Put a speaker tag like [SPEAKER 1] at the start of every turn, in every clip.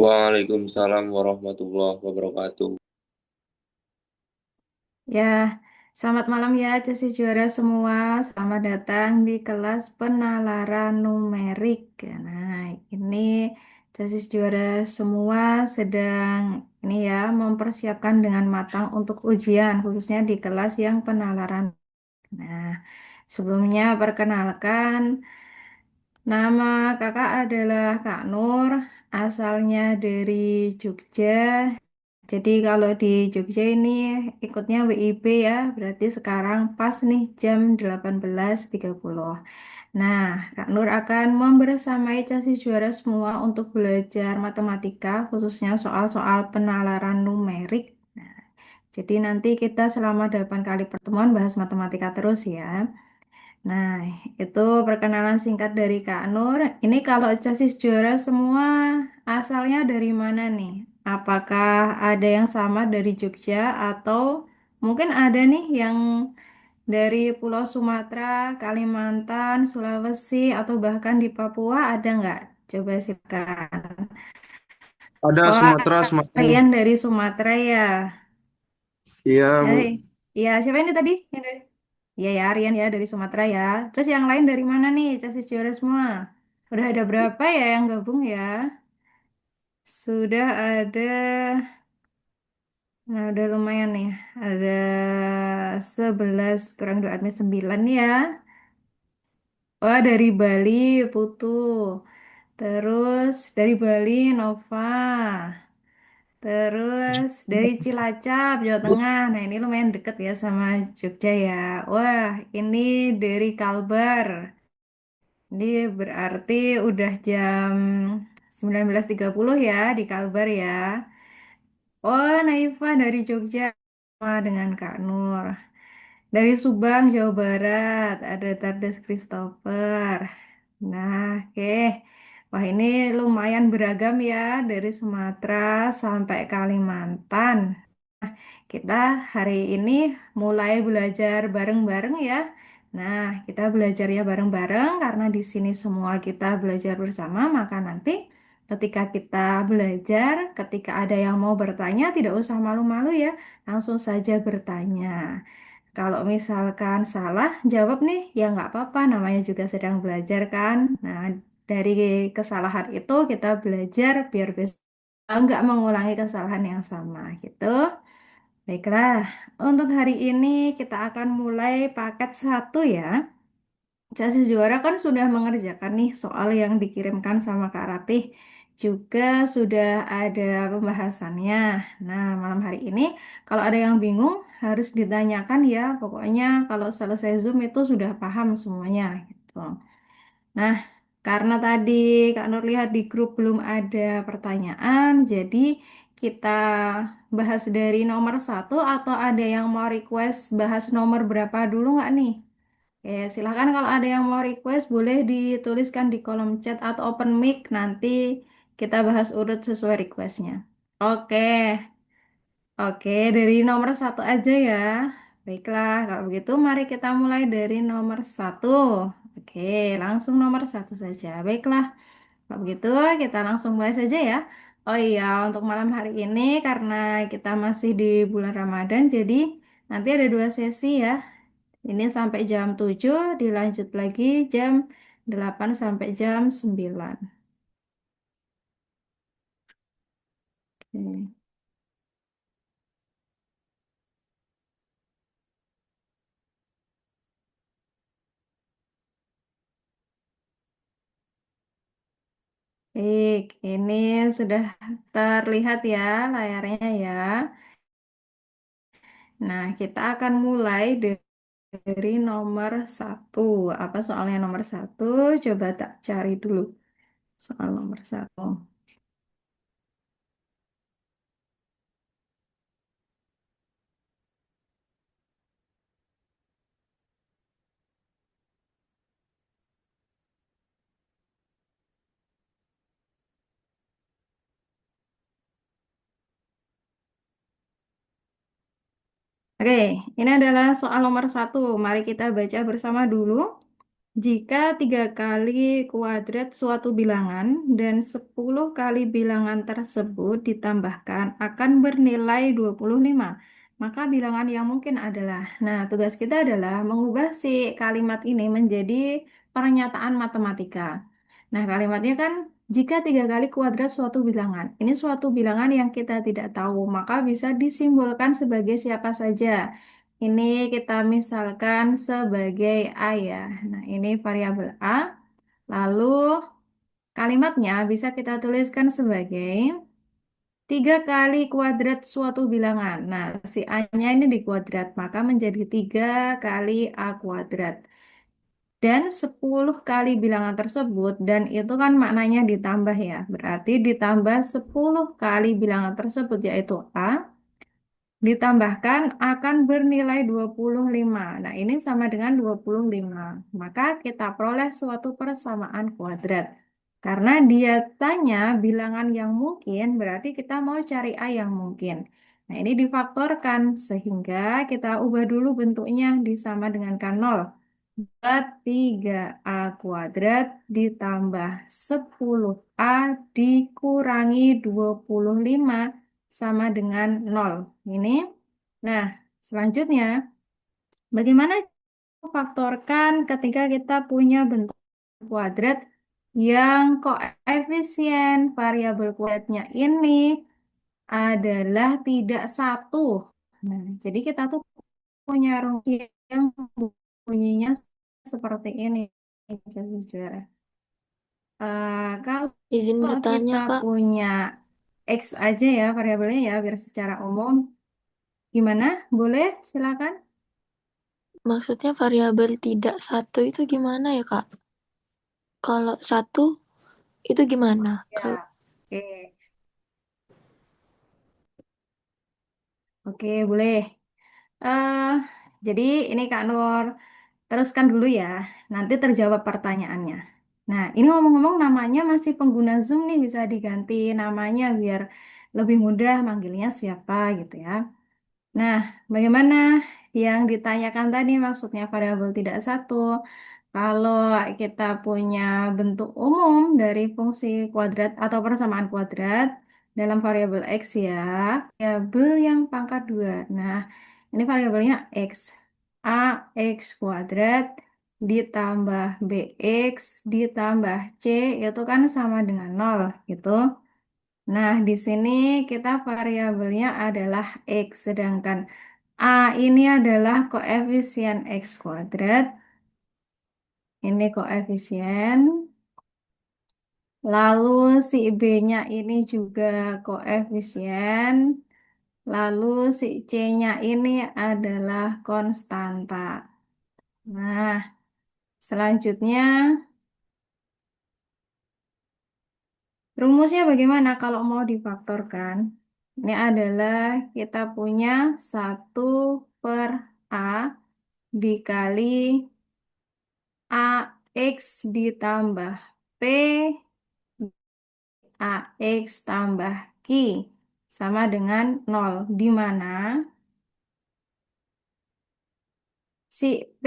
[SPEAKER 1] Waalaikumsalam warahmatullahi wabarakatuh.
[SPEAKER 2] Ya, selamat malam ya Cesi juara semua. Selamat datang di kelas penalaran numerik. Nah, ini Cesi juara semua sedang ini ya mempersiapkan dengan matang untuk ujian, khususnya di kelas yang penalaran. Nah, sebelumnya perkenalkan, nama kakak adalah Kak Nur, asalnya dari Jogja. Jadi kalau di Jogja ini ikutnya WIB ya, berarti sekarang pas nih jam 18.30. Nah, Kak Nur akan membersamai Casi juara semua untuk belajar matematika, khususnya soal-soal penalaran numerik. Nah, jadi nanti kita selama 8 kali pertemuan bahas matematika terus ya. Nah, itu perkenalan singkat dari Kak Nur. Ini kalau Casis juara semua asalnya dari mana nih? Apakah ada yang sama dari Jogja atau mungkin ada nih yang dari Pulau Sumatera, Kalimantan, Sulawesi, atau bahkan di Papua ada nggak? Coba silakan.
[SPEAKER 1] Ada
[SPEAKER 2] Wah,
[SPEAKER 1] Sumatera, Sumatera.
[SPEAKER 2] kalian dari Sumatera ya?
[SPEAKER 1] Iya,
[SPEAKER 2] Hai,
[SPEAKER 1] Bu.
[SPEAKER 2] ya siapa ini tadi? Yang dari? Iya ya, Aryan ya dari Sumatera ya. Terus yang lain dari mana nih? Casis juara semua. Udah ada berapa ya yang gabung ya? Sudah ada, nah udah lumayan nih. Ada 11 kurang 2 admin 9 ya. Wah dari Bali Putu. Terus dari Bali Nova. Terus dari Cilacap, Jawa Tengah. Nah ini lumayan deket ya sama Jogja ya. Wah ini dari Kalbar. Ini berarti udah jam 19.30 ya di Kalbar ya. Oh, Naifa dari Jogja sama dengan Kak Nur. Dari Subang, Jawa Barat, ada Tardes Christopher. Nah, oke. Wah, ini lumayan beragam ya dari Sumatera sampai Kalimantan. Kita hari ini mulai belajar bareng-bareng ya. Nah, kita belajarnya bareng-bareng karena di sini semua kita belajar bersama, maka nanti ketika kita belajar, ketika ada yang mau bertanya, tidak usah malu-malu ya, langsung saja bertanya. Kalau misalkan salah, jawab nih, ya nggak apa-apa, namanya juga sedang belajar kan. Nah, dari kesalahan itu kita belajar biar besok nggak mengulangi kesalahan yang sama gitu. Baiklah, untuk hari ini kita akan mulai paket satu ya. Casis juara kan sudah mengerjakan nih soal yang dikirimkan sama Kak Ratih. Juga sudah ada pembahasannya. Nah, malam hari ini kalau ada yang bingung harus ditanyakan ya. Pokoknya kalau selesai Zoom itu sudah paham semuanya gitu. Nah, karena tadi Kak Nur lihat di grup belum ada pertanyaan, jadi kita bahas dari nomor satu atau ada yang mau request bahas nomor berapa dulu nggak nih? Oke, silahkan kalau ada yang mau request boleh dituliskan di kolom chat atau open mic nanti kita bahas urut sesuai requestnya. Oke, oke dari nomor satu aja ya. Baiklah, kalau begitu mari kita mulai dari nomor satu. Oke, langsung nomor satu saja. Baiklah, kalau begitu kita langsung mulai saja ya. Oh iya, untuk malam hari ini karena kita masih di bulan Ramadan, jadi nanti ada dua sesi ya. Ini sampai jam 7, dilanjut lagi jam 8 sampai jam 9. Oke. Baik, ini sudah terlihat ya layarnya ya. Nah, kita akan mulai dari nomor satu. Apa soalnya nomor satu? Coba tak cari dulu soal nomor satu. Oke, ini adalah soal nomor satu. Mari kita baca bersama dulu. Jika 3 kali kuadrat suatu bilangan dan 10 kali bilangan tersebut ditambahkan akan bernilai 25, maka bilangan yang mungkin adalah. Nah, tugas kita adalah mengubah si kalimat ini menjadi pernyataan matematika. Nah, kalimatnya kan jika 3 kali kuadrat suatu bilangan. Ini suatu bilangan yang kita tidak tahu, maka bisa disimbolkan sebagai siapa saja. Ini kita misalkan sebagai A ya. Nah, ini variabel A. Lalu kalimatnya bisa kita tuliskan sebagai 3 kali kuadrat suatu bilangan. Nah, si A-nya ini dikuadrat, maka menjadi 3 kali A kuadrat. Dan 10 kali bilangan tersebut, dan itu kan maknanya ditambah ya. Berarti ditambah 10 kali bilangan tersebut, yaitu A. Ditambahkan akan bernilai 25. Nah, ini sama dengan 25. Maka kita peroleh suatu persamaan kuadrat. Karena dia tanya bilangan yang mungkin, berarti kita mau cari A yang mungkin. Nah, ini difaktorkan sehingga kita ubah dulu bentuknya disama dengan kan 0. 3A kuadrat ditambah 10A dikurangi 25 sama dengan 0. Ini. Nah, selanjutnya, bagaimana faktorkan ketika kita punya bentuk kuadrat yang koefisien variabel kuadratnya ini adalah tidak satu. Nah, jadi kita tuh punya rumus yang bunyinya seperti ini. Saudara.
[SPEAKER 3] Izin
[SPEAKER 2] Kalau
[SPEAKER 3] bertanya,
[SPEAKER 2] kita
[SPEAKER 3] Kak.
[SPEAKER 2] punya X aja ya variabelnya ya biar secara umum. Gimana? Boleh? Silakan.
[SPEAKER 3] Maksudnya variabel tidak satu itu gimana ya, Kak? Kalau satu itu gimana? Kalau
[SPEAKER 2] Ya. Oke. Oke, boleh. eh jadi ini Kak Nur, teruskan dulu ya. Nanti terjawab pertanyaannya. Nah, ini ngomong-ngomong namanya masih pengguna Zoom nih bisa diganti namanya biar lebih mudah manggilnya siapa gitu ya. Nah, bagaimana yang ditanyakan tadi maksudnya variabel tidak satu? Kalau kita punya bentuk umum dari fungsi kuadrat atau persamaan kuadrat dalam variabel X ya, variabel yang pangkat 2. Nah, ini variabelnya X. AX kuadrat ditambah BX ditambah C itu kan sama dengan 0 gitu. Nah, di sini kita variabelnya adalah X, sedangkan A ini adalah koefisien X kuadrat. Ini koefisien. Lalu si B-nya ini juga koefisien. Lalu si C-nya ini adalah konstanta. Nah, selanjutnya rumusnya bagaimana kalau mau difaktorkan? Ini adalah kita punya 1/A dikali AX ditambah P AX tambah Q sama dengan 0, di mana si P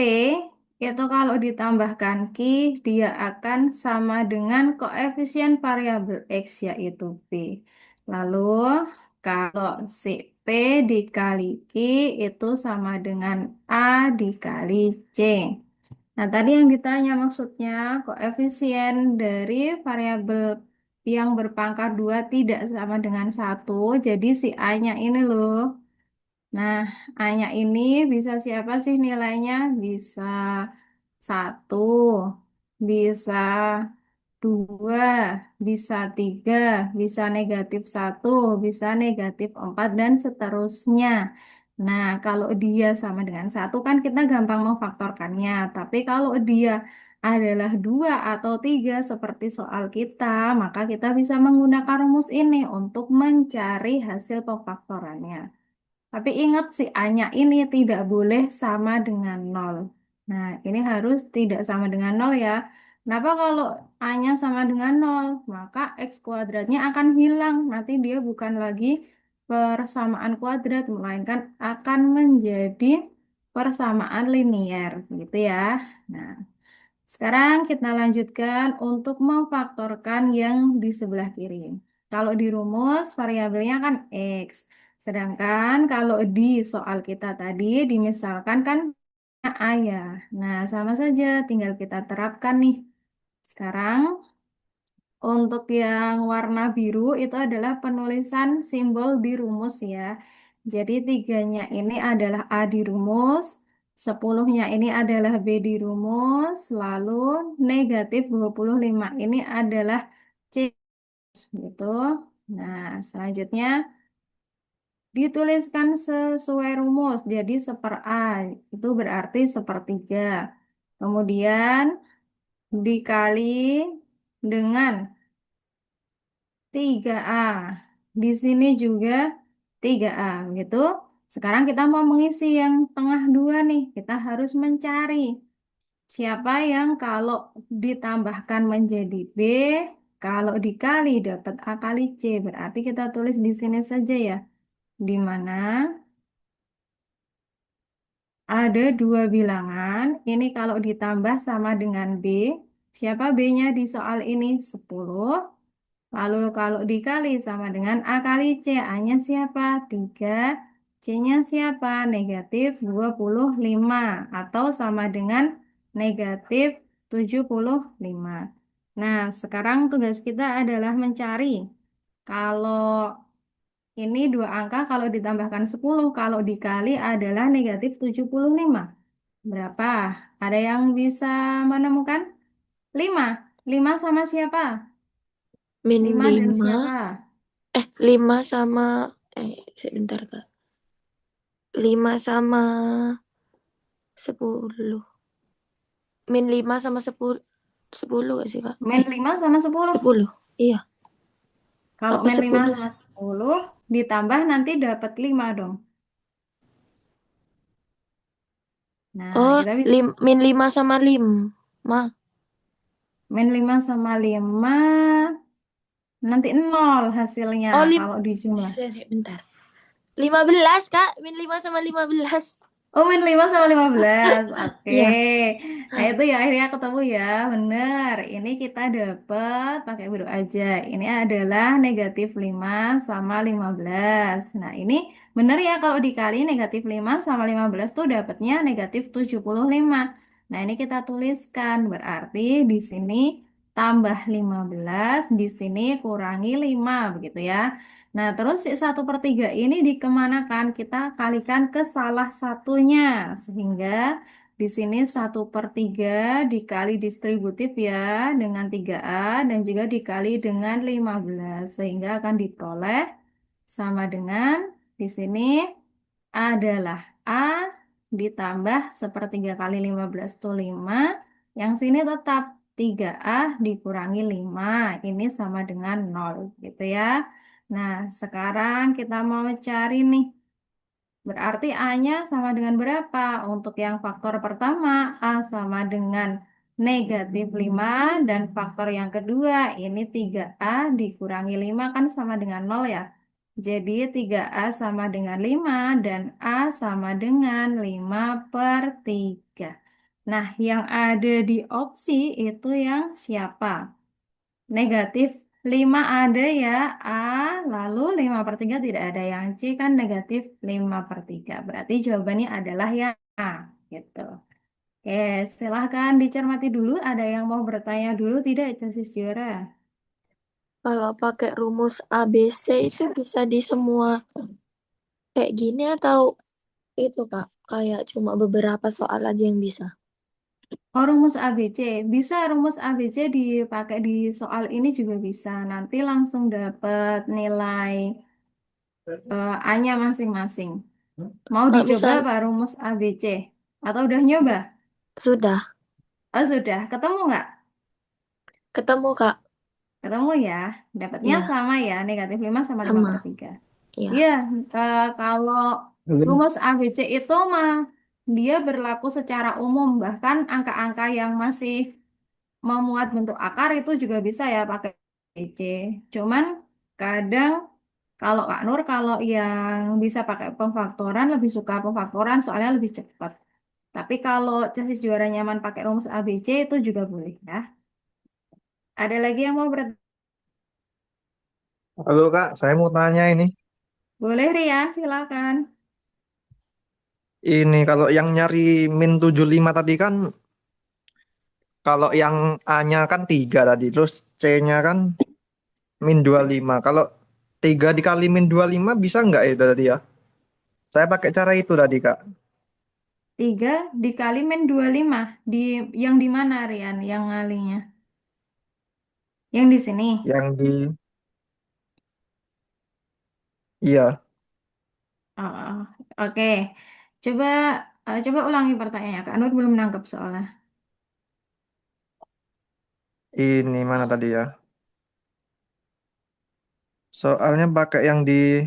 [SPEAKER 2] itu kalau ditambahkan Q dia akan sama dengan koefisien variabel X yaitu P. Lalu kalau si P dikali Q itu sama dengan A dikali C. Nah, tadi yang ditanya maksudnya koefisien dari variabel yang berpangkat 2 tidak sama dengan satu. Jadi si A-nya ini loh. Nah, A-nya ini bisa siapa sih nilainya? Bisa 1, bisa 2, bisa 3, bisa -1, bisa -4, dan seterusnya. Nah, kalau dia sama dengan satu kan kita gampang memfaktorkannya. Tapi kalau dia adalah 2 atau 3 seperti soal kita, maka kita bisa menggunakan rumus ini untuk mencari hasil pemfaktorannya. Tapi ingat si A-nya ini tidak boleh sama dengan 0. Nah, ini harus tidak sama dengan 0 ya. Kenapa kalau A-nya sama dengan 0? Maka X kuadratnya akan hilang. Nanti dia bukan lagi persamaan kuadrat, melainkan akan menjadi persamaan linier, gitu ya. Nah, Sekarang kita lanjutkan untuk memfaktorkan yang di sebelah kiri. Kalau di rumus variabelnya kan X. Sedangkan kalau di soal kita tadi dimisalkan kan A ya. Nah, sama saja tinggal kita terapkan nih. Sekarang untuk yang warna biru itu adalah penulisan simbol di rumus ya. Jadi tiganya ini adalah A di rumus, 10-nya ini adalah B di rumus, lalu negatif 25 ini adalah C gitu. Nah, selanjutnya dituliskan sesuai rumus. Jadi seper A itu berarti sepertiga. Kemudian dikali dengan 3A. Di sini juga 3A gitu. Sekarang kita mau mengisi yang tengah dua nih. Kita harus mencari siapa yang kalau ditambahkan menjadi B, kalau dikali dapat A kali C. Berarti kita tulis di sini saja ya. Di mana ada dua bilangan. Ini kalau ditambah sama dengan B. Siapa B-nya di soal ini? 10. Lalu kalau dikali sama dengan A kali C, A-nya siapa? 3, C-nya siapa? Negatif 25, atau sama dengan negatif 75. Nah, sekarang tugas kita adalah mencari. Kalau ini dua angka, kalau ditambahkan 10, kalau dikali adalah negatif 75. Berapa? Ada yang bisa menemukan? 5. 5 sama siapa?
[SPEAKER 3] Min
[SPEAKER 2] 5 dan
[SPEAKER 3] 5,
[SPEAKER 2] siapa?
[SPEAKER 3] 5 sama, sebentar Kak. 5 sama 10. Min 5 sama 10, 10 gak sih Kak?
[SPEAKER 2] Min 5 sama 10.
[SPEAKER 3] 10, iya.
[SPEAKER 2] Kalau
[SPEAKER 3] Apa
[SPEAKER 2] min 5
[SPEAKER 3] 10
[SPEAKER 2] sama
[SPEAKER 3] sih?
[SPEAKER 2] 10 ditambah nanti dapat 5 dong. Nah,
[SPEAKER 3] Oh,
[SPEAKER 2] kita bisa
[SPEAKER 3] min 5 sama 5.
[SPEAKER 2] min 5 sama 5 nanti 0 hasilnya
[SPEAKER 3] Oh,
[SPEAKER 2] kalau dijumlah.
[SPEAKER 3] bentar. 15 Kak. Min 5 sama 15.
[SPEAKER 2] Oh, min 5 sama 15. Oke.
[SPEAKER 3] Iya.
[SPEAKER 2] Nah, itu ya akhirnya ketemu ya. Bener. Ini kita dapat pakai huruf aja. Ini adalah negatif 5 sama 15. Nah, ini bener ya kalau dikali negatif 5 sama 15 tuh dapatnya negatif 75. Nah, ini kita tuliskan. Berarti di sini tambah 15, di sini kurangi 5, begitu ya. Nah, terus si 1/3 ini dikemanakan? Kita kalikan ke salah satunya. Sehingga di sini 1/3 dikali distributif ya dengan 3A dan juga dikali dengan 15. Sehingga akan diperoleh sama dengan di sini adalah A ditambah 1/3 kali 15 itu 5. Yang sini tetap 3A dikurangi 5. Ini sama dengan 0 gitu ya. Nah, sekarang kita mau cari nih. Berarti A-nya sama dengan berapa? Untuk yang faktor pertama, A sama dengan negatif 5. Dan faktor yang kedua, ini 3A dikurangi 5 kan sama dengan 0 ya. Jadi 3A sama dengan 5 dan A sama dengan 5/3. Nah, yang ada di opsi itu yang siapa? Negatif 5 ada ya A, lalu 5/3 tidak ada yang C kan negatif 5/3. Berarti jawabannya adalah yang A gitu. Oke, silahkan dicermati dulu. Ada yang mau bertanya dulu tidak, Casis Juara?
[SPEAKER 3] Kalau pakai rumus ABC itu bisa di semua kayak gini atau itu Kak? Kayak cuma beberapa soal aja yang bisa.
[SPEAKER 2] Oh, rumus ABC. Bisa rumus ABC dipakai di soal ini juga bisa. Nanti langsung dapat nilai A-nya masing-masing. Mau
[SPEAKER 3] Kak
[SPEAKER 2] dicoba
[SPEAKER 3] misal
[SPEAKER 2] apa rumus ABC? Atau udah nyoba?
[SPEAKER 3] sudah
[SPEAKER 2] Oh, sudah. Ketemu nggak?
[SPEAKER 3] ketemu Kak.
[SPEAKER 2] Ketemu ya. Dapatnya
[SPEAKER 3] Iya,
[SPEAKER 2] sama ya. Negatif 5 sama lima per
[SPEAKER 3] sama.
[SPEAKER 2] tiga. Iya,
[SPEAKER 3] Iya.
[SPEAKER 2] kalau rumus ABC itu mah dia berlaku secara umum. Bahkan angka-angka yang masih memuat bentuk akar itu juga bisa ya pakai ABC. Cuman kadang kalau Kak Nur, kalau yang bisa pakai pemfaktoran lebih suka pemfaktoran soalnya lebih cepat. Tapi kalau chassis juara nyaman pakai rumus ABC itu juga boleh ya. Ada lagi yang mau
[SPEAKER 4] Halo Kak, saya mau tanya ini.
[SPEAKER 2] Boleh Rian, silakan.
[SPEAKER 4] Ini kalau yang nyari min 75 tadi kan, kalau yang A-nya kan 3 tadi, terus C-nya kan min 25. Kalau 3 dikali min 25 bisa nggak itu tadi ya? Saya pakai cara itu tadi Kak.
[SPEAKER 2] 3 dikali min 25. Yang di mana Rian? Yang ngalinya? Yang di sini.
[SPEAKER 4] Yang di, iya,
[SPEAKER 2] Oh, oh. Oke. Coba coba ulangi pertanyaannya. Kak Nur belum nangkep soalnya.
[SPEAKER 4] ini mana tadi ya? Soalnya pakai yang di,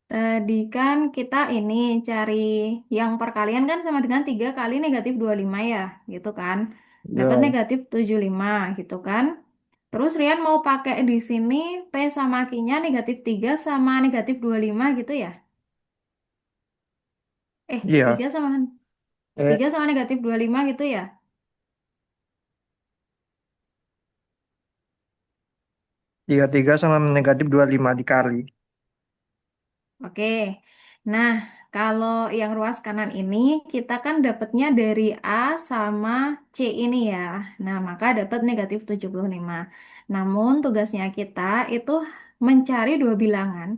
[SPEAKER 2] Tadi kan kita ini cari yang perkalian kan sama dengan 3 kali negatif 25 ya, gitu kan. Dapat
[SPEAKER 4] ya,
[SPEAKER 2] negatif 75 gitu kan. Terus Rian mau pakai di sini P sama Q-nya negatif 3 sama negatif 25 gitu ya. 3
[SPEAKER 4] iya,
[SPEAKER 2] sama
[SPEAKER 4] eh,
[SPEAKER 2] 3 sama negatif 25 gitu ya.
[SPEAKER 4] 33 sama negatif 25 dikali.
[SPEAKER 2] Oke. Nah, kalau yang ruas kanan ini kita kan dapatnya dari A sama C ini ya. Nah, maka dapat negatif 75. Namun tugasnya kita itu mencari dua bilangan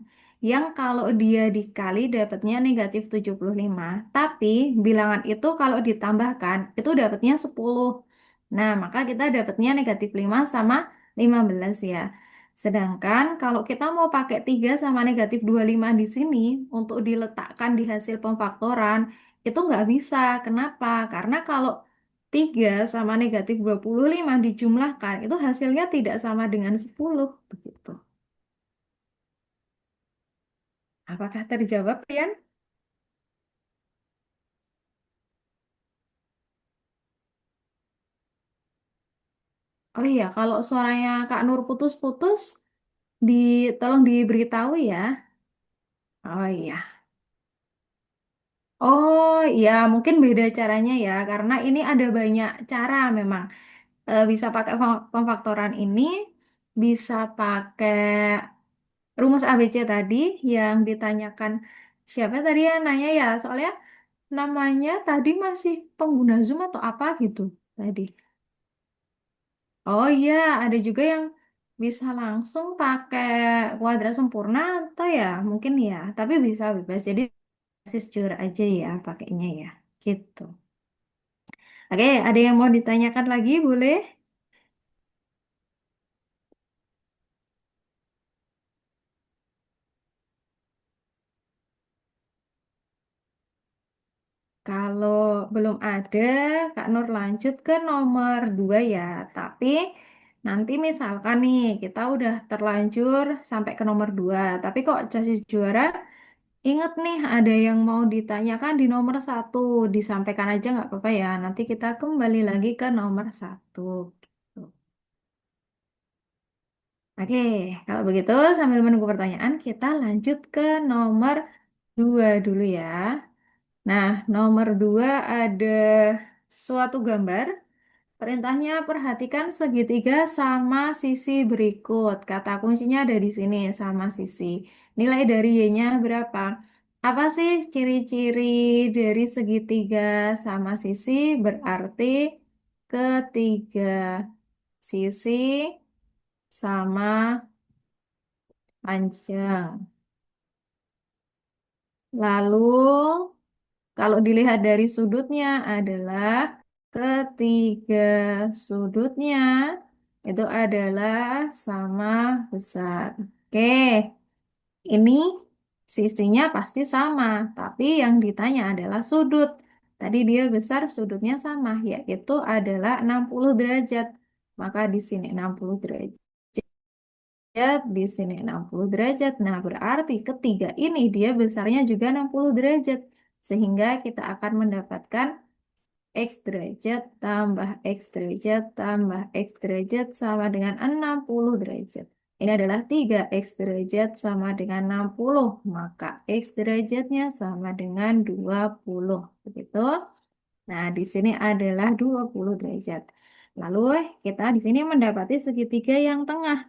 [SPEAKER 2] yang kalau dia dikali dapatnya negatif 75. Tapi bilangan itu kalau ditambahkan itu dapatnya 10. Nah, maka kita dapatnya negatif 5 sama 15 ya. Sedangkan kalau kita mau pakai 3 sama negatif 25 di sini untuk diletakkan di hasil pemfaktoran, itu nggak bisa. Kenapa? Karena kalau 3 sama negatif 25 dijumlahkan, itu hasilnya tidak sama dengan 10. Begitu. Apakah terjawab, Pian? Oh iya, kalau suaranya Kak Nur putus-putus, tolong diberitahu ya. Oh iya. Oh iya, mungkin beda caranya ya, karena ini ada banyak cara memang. Bisa pakai pemfaktoran ini, bisa pakai rumus ABC tadi yang ditanyakan siapa tadi yang nanya ya, soalnya namanya tadi masih pengguna Zoom atau apa gitu tadi. Oh iya, ada juga yang bisa langsung pakai kuadrat sempurna atau ya mungkin ya, tapi bisa bebas. Jadi basis jur aja ya pakainya ya, gitu. Oke, ada yang mau ditanyakan lagi, boleh? Kalau belum ada, Kak Nur lanjut ke nomor 2 ya. Tapi nanti misalkan nih, kita udah terlanjur sampai ke nomor 2. Tapi kok chassis juara, inget nih ada yang mau ditanyakan di nomor 1. Disampaikan aja nggak apa-apa ya. Nanti kita kembali lagi ke nomor 1. Gitu. Oke, kalau begitu sambil menunggu pertanyaan, kita lanjut ke nomor 2 dulu ya. Nah, nomor 2 ada suatu gambar. Perintahnya perhatikan segitiga sama sisi berikut. Kata kuncinya ada di sini, sama sisi. Nilai dari Y-nya berapa? Apa sih ciri-ciri dari segitiga sama sisi? Berarti ketiga sisi sama panjang. Lalu kalau dilihat dari sudutnya adalah ketiga sudutnya itu adalah sama besar. Oke, ini sisinya pasti sama, tapi yang ditanya adalah sudut. Tadi dia besar, sudutnya sama, yaitu adalah 60 derajat. Maka di sini 60 derajat, di sini 60 derajat. Nah, berarti ketiga ini dia besarnya juga 60 derajat. Sehingga kita akan mendapatkan X derajat tambah X derajat tambah X derajat sama dengan 60 derajat. Ini adalah 3X derajat sama dengan 60, maka X derajatnya sama dengan 20. Begitu. Nah, di sini adalah 20 derajat. Lalu kita di sini mendapati segitiga yang tengah.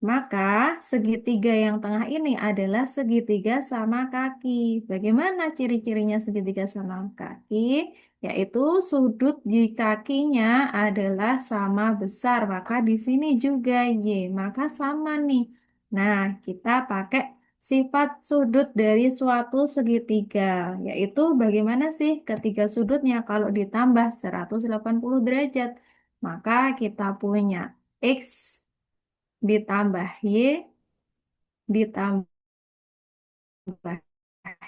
[SPEAKER 2] Maka segitiga yang tengah ini adalah segitiga sama kaki. Bagaimana ciri-cirinya segitiga sama kaki? Yaitu sudut di kakinya adalah sama besar. Maka di sini juga Y. Maka sama nih. Nah, kita pakai sifat sudut dari suatu segitiga. Yaitu bagaimana sih ketiga sudutnya kalau ditambah 180 derajat. Maka kita punya X ditambah Y ditambah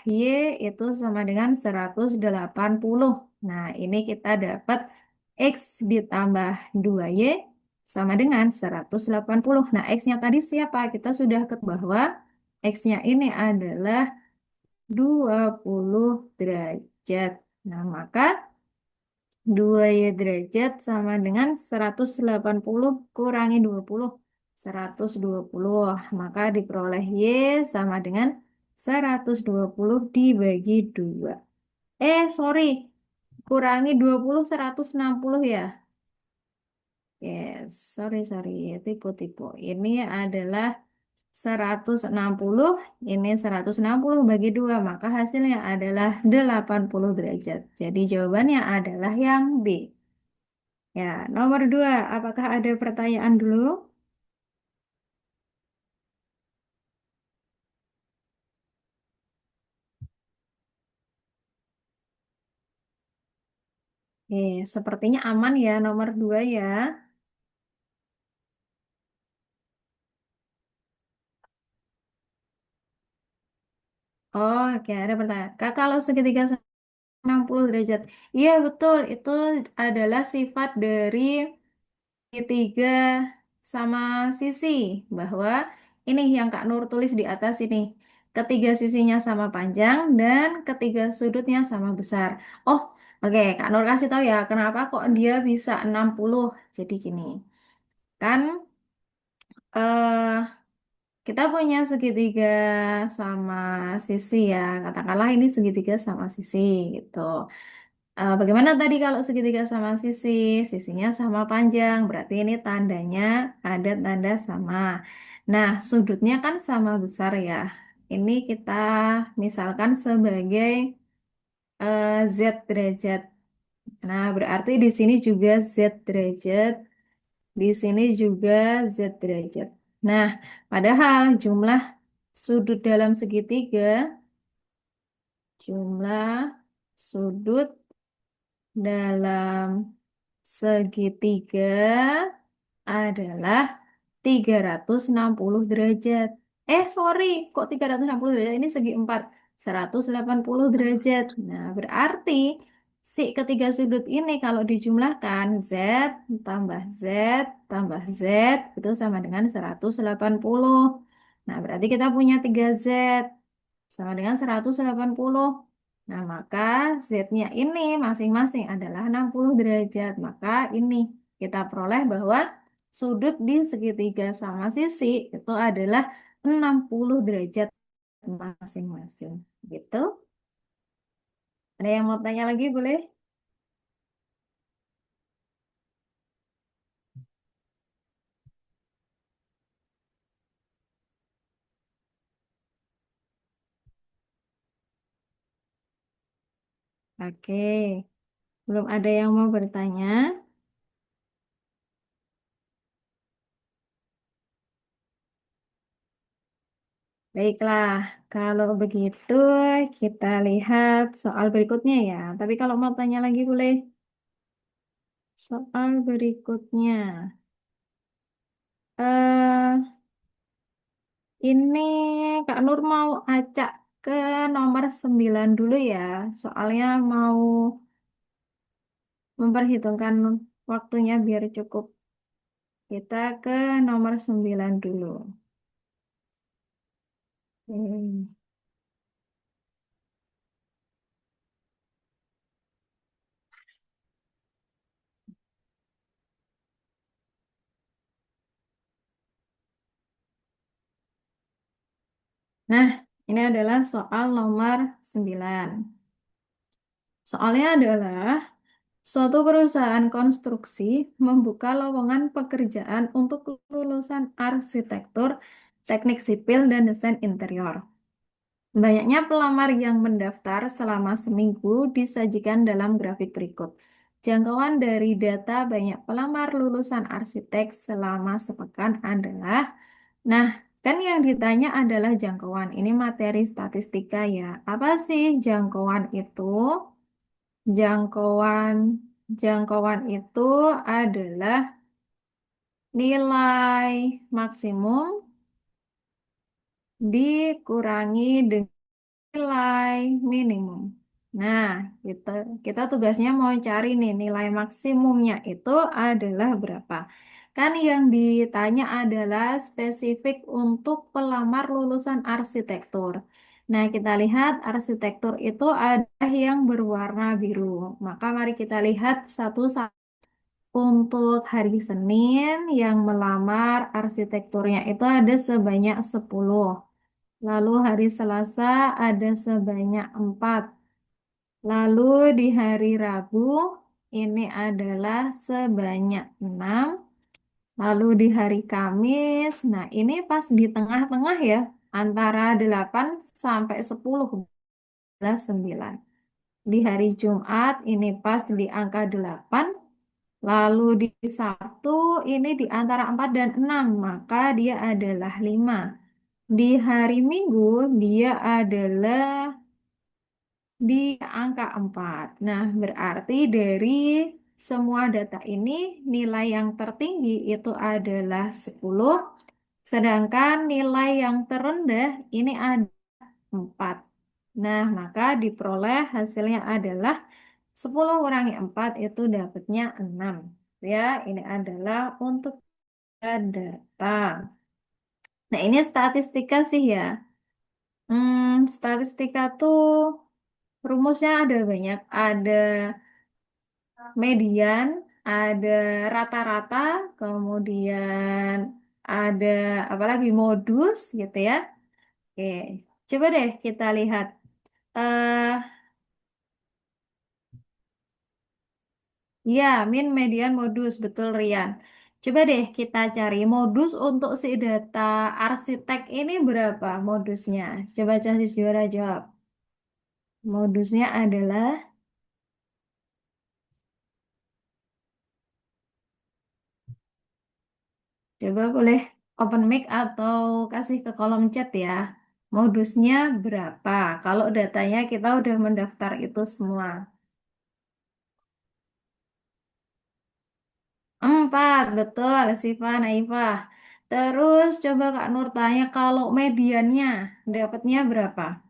[SPEAKER 2] Y itu sama dengan 180. Nah, ini kita dapat X ditambah 2Y sama dengan 180. Nah, X-nya tadi siapa? Kita sudah ketahui bahwa X-nya ini adalah 20 derajat. Nah, maka 2Y derajat sama dengan 180 kurangi 20. 120. Maka diperoleh Y sama dengan 120 dibagi 2. Sorry. Kurangi 20, 160 ya. Yes, sorry. Tipu-tipu. Ini adalah 160, ini 160 bagi 2, maka hasilnya adalah 80 derajat. Jadi jawabannya adalah yang B. Ya, nomor 2, apakah ada pertanyaan dulu? Sepertinya aman ya nomor 2 ya. Oh, oke, ada pertanyaan. Kak, kalau segitiga 60 derajat. Iya, betul. Itu adalah sifat dari segitiga sama sisi. Bahwa ini yang Kak Nur tulis di atas ini. Ketiga sisinya sama panjang dan ketiga sudutnya sama besar. Oh, oke. Kak Nur kasih tahu ya, kenapa kok dia bisa 60. Jadi gini. Kan eh kita punya segitiga sama sisi ya. Katakanlah ini segitiga sama sisi gitu. Bagaimana tadi kalau segitiga sama sisi? Sisinya sama panjang, berarti ini tandanya ada tanda sama. Nah, sudutnya kan sama besar ya. Ini kita misalkan sebagai Z derajat. Nah, berarti di sini juga Z derajat, di sini juga Z derajat. Nah, padahal sudut dalam segitiga, jumlah sudut dalam segitiga adalah 360 derajat. Sorry, kok 360 derajat? Ini segi 4, 180 derajat. Nah, berarti si ketiga sudut ini kalau dijumlahkan Z tambah Z tambah Z itu sama dengan 180. Nah, berarti kita punya 3Z sama dengan 180. Nah, maka Z-nya ini masing-masing adalah 60 derajat. Maka ini kita peroleh bahwa sudut di segitiga sama sisi itu adalah 60 derajat masing-masing. Gitu. Ada yang mau tanya lagi boleh? Oke. Belum ada yang mau bertanya? Baiklah, kalau begitu kita lihat soal berikutnya ya. Tapi kalau mau tanya lagi boleh. Soal berikutnya. eh ini Kak Nur mau acak ke nomor 9 dulu ya. Soalnya mau memperhitungkan waktunya biar cukup. Kita ke nomor 9 dulu. Hmm. Nah, ini adalah soal nomor 9. Soalnya adalah suatu perusahaan konstruksi membuka lowongan pekerjaan untuk lulusan arsitektur, teknik sipil, dan desain interior. Banyaknya pelamar yang mendaftar selama seminggu disajikan dalam grafik berikut. Jangkauan dari data banyak pelamar lulusan arsitek selama sepekan adalah, nah, kan yang ditanya adalah jangkauan. Ini materi statistika ya. Apa sih jangkauan itu? Jangkauan, jangkauan itu adalah nilai maksimum dikurangi dengan nilai minimum. Nah, kita kita tugasnya mau cari nih nilai maksimumnya itu adalah berapa. Kan yang ditanya adalah spesifik untuk pelamar lulusan arsitektur. Nah, kita lihat arsitektur itu ada yang berwarna biru. Maka mari kita lihat satu-satu. Untuk hari Senin yang melamar arsitekturnya itu ada sebanyak 10. Lalu hari Selasa ada sebanyak 4. Lalu di hari Rabu ini adalah sebanyak 6. Lalu di hari Kamis, nah ini pas di tengah-tengah ya, antara 8 sampai 10 adalah 9. Di hari Jumat ini pas di angka 8. Lalu di Sabtu ini di antara 4 dan 6, maka dia adalah 5. Di hari Minggu dia adalah di angka 4. Nah, berarti dari semua data ini nilai yang tertinggi itu adalah 10, sedangkan nilai yang terendah ini ada 4. Nah, maka diperoleh hasilnya adalah 10 kurangi 4 itu dapatnya 6. Ya, ini adalah untuk data. Nah, ini statistika sih ya. Statistika tuh rumusnya ada banyak. Ada median, ada rata-rata, kemudian ada apalagi modus gitu ya. Oke, coba deh kita lihat. eh Ya, min, median, modus, betul Rian. Coba deh kita cari modus untuk si data arsitek ini berapa modusnya. Coba Casis Juara jawab. Modusnya adalah, coba boleh open mic atau kasih ke kolom chat ya. Modusnya berapa? Kalau datanya kita udah mendaftar itu semua. 4, betul, Siva, Naifah. Terus coba Kak Nur tanya kalau mediannya dapatnya berapa?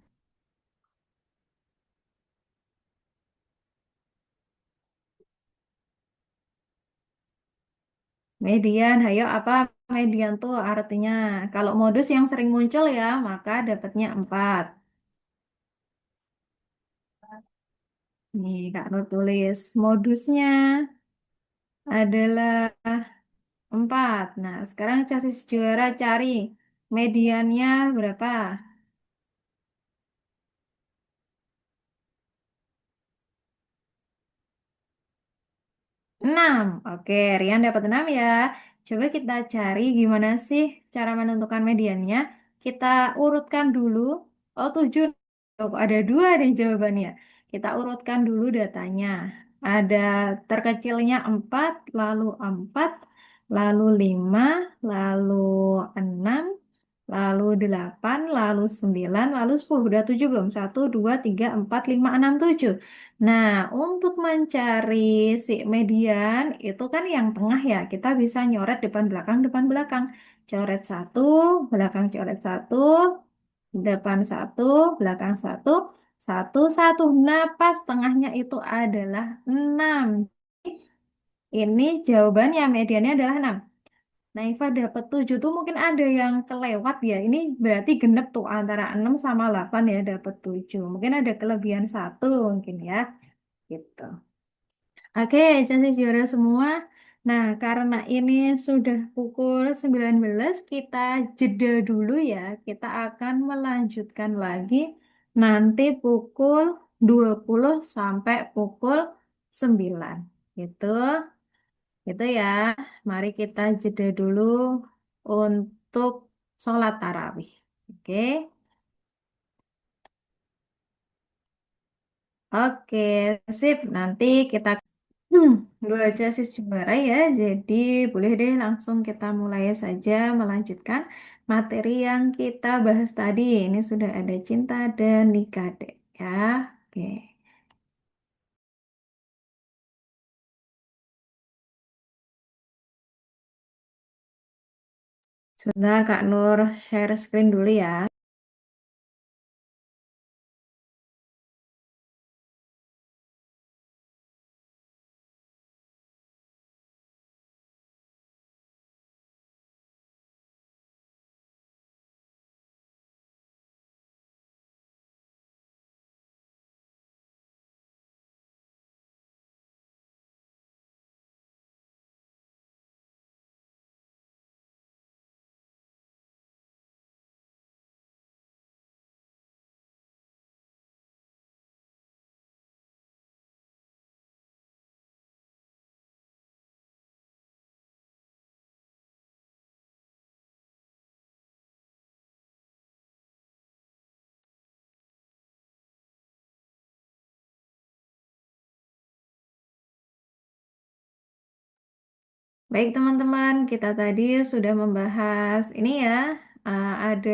[SPEAKER 2] Median, ayo apa median tuh artinya? Kalau modus yang sering muncul ya, maka dapatnya 4. Nih, Kak Nur tulis. Modusnya adalah 4. Nah, sekarang Casis Juara cari mediannya berapa? 6. Oke, Rian dapat 6 ya. Coba kita cari gimana sih cara menentukan mediannya. Kita urutkan dulu. Oh, 7. Oh, ada 2 nih jawabannya. Kita urutkan dulu datanya. Ada terkecilnya 4, lalu 4, lalu 5, lalu 6, lalu 8, lalu 9, lalu 10. Udah 7 belum? 1, 2, 3, 4, 5, 6, 7. Nah, untuk mencari si median itu kan yang tengah ya, kita bisa nyoret depan belakang. Coret 1, belakang coret 1, depan 1, belakang 1, 1, 1. Nah, pas tengahnya itu adalah 6. Ini jawabannya mediannya adalah 6. Naifa dapat 7 tuh mungkin ada yang kelewat ya. Ini berarti genep tuh antara 6 sama 8 ya dapat 7. Mungkin ada kelebihan 1 mungkin ya. Gitu. Oke, cantik juara semua. Nah, karena ini sudah pukul 19, kita jeda dulu ya. Kita akan melanjutkan lagi nanti pukul 20 sampai pukul 9. Gitu. Gitu ya. Mari kita jeda dulu untuk sholat tarawih. Oke. Oke, sip. Nanti kita Hmm, dua chassis juara ya, jadi boleh deh langsung kita mulai saja melanjutkan materi yang kita bahas tadi. Ini sudah ada cinta dan nikah deh ya. Oke, sebentar Kak Nur share screen dulu ya. Baik teman-teman, kita tadi sudah membahas ini ya. Ada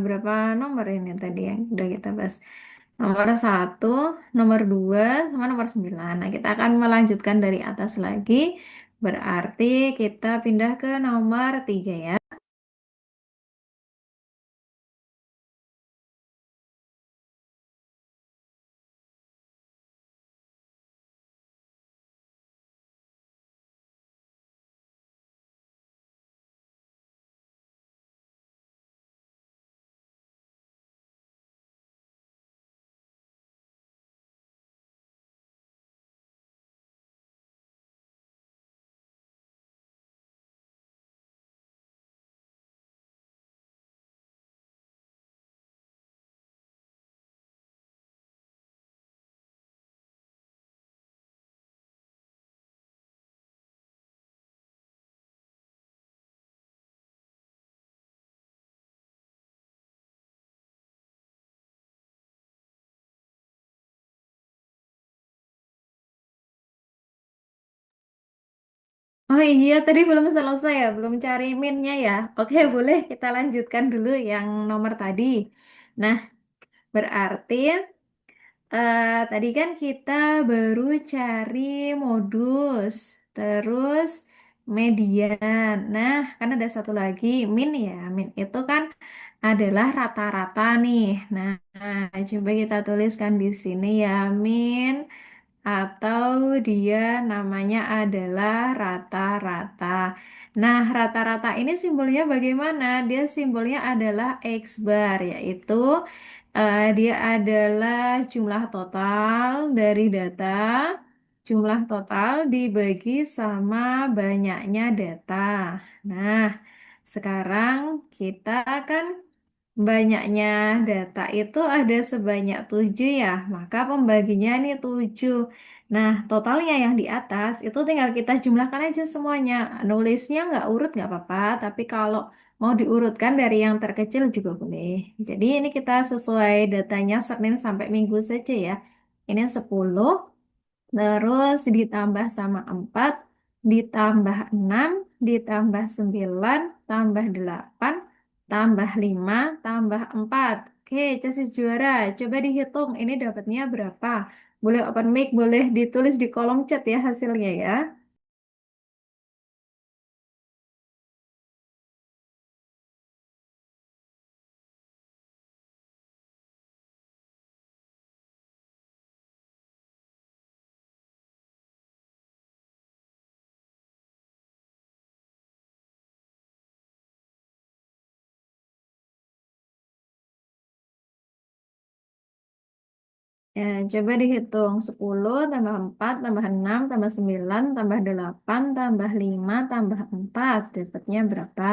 [SPEAKER 2] berapa nomor ini tadi yang sudah kita bahas? Nomor satu, nomor 2, sama nomor 9. Nah, kita akan melanjutkan dari atas lagi. Berarti kita pindah ke nomor 3 ya. Oh iya, tadi belum selesai ya, belum cari minnya ya. Oke, boleh kita lanjutkan dulu yang nomor tadi. Nah, berarti tadi kan kita baru cari modus, terus median. Nah, kan ada satu lagi min ya. Min itu kan adalah rata-rata nih. Nah, coba kita tuliskan di sini ya, min atau dia namanya adalah rata-rata. Nah, rata-rata ini simbolnya bagaimana? Dia simbolnya adalah X bar, yaitu dia adalah jumlah total dari data, jumlah total dibagi sama banyaknya data. Nah, sekarang kita akan banyaknya data itu ada sebanyak 7 ya, maka pembaginya nih 7. Nah, totalnya yang di atas itu tinggal kita jumlahkan aja semuanya. Nulisnya nggak urut nggak apa-apa, tapi kalau mau diurutkan dari yang terkecil juga boleh. Jadi ini kita sesuai datanya Senin sampai Minggu saja ya. Ini 10. Terus ditambah sama 4, ditambah 6, ditambah 9, tambah 8, tambah 5, tambah 4. Oke, chassis juara. Coba dihitung ini dapatnya berapa. Boleh open mic, boleh ditulis di kolom chat ya hasilnya ya. Ya, coba dihitung 10 tambah 4 tambah 6 tambah 9 tambah 8 tambah 5 tambah 4. Dapatnya berapa?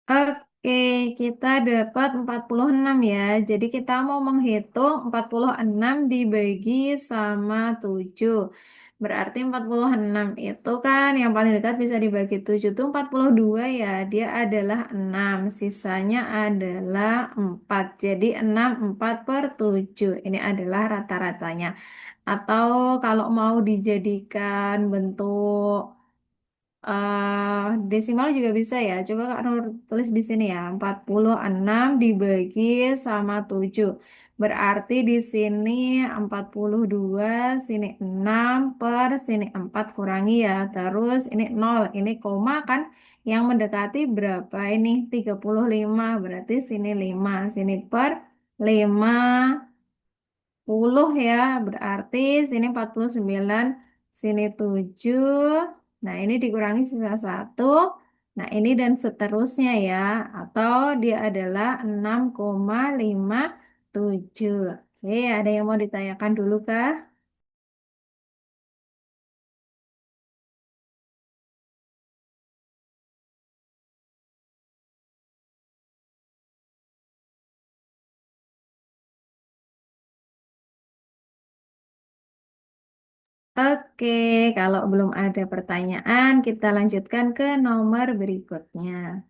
[SPEAKER 2] Oke, kita dapat 46 ya. Jadi kita mau menghitung 46 dibagi sama 7. Berarti 46 itu kan yang paling dekat bisa dibagi 7 itu 42 ya. Dia adalah 6. Sisanya adalah 4. Jadi 6 4 per 7. Ini adalah rata-ratanya. Atau kalau mau dijadikan bentuk desimal juga bisa ya. Coba Kak Nur tulis di sini ya. 46 dibagi sama 7. Berarti di sini 42, sini 6 per sini 4 kurangi ya. Terus ini 0, ini koma kan. Yang mendekati berapa ini? 35. Berarti sini 5, sini per 5 ya, berarti sini 49, sini 7. Nah, ini dikurangi sisa 1. Nah, ini dan seterusnya ya. Atau dia adalah 6,57. Oke, ada yang mau ditanyakan dulu kah? Oke, kalau belum ada pertanyaan, kita lanjutkan ke nomor berikutnya.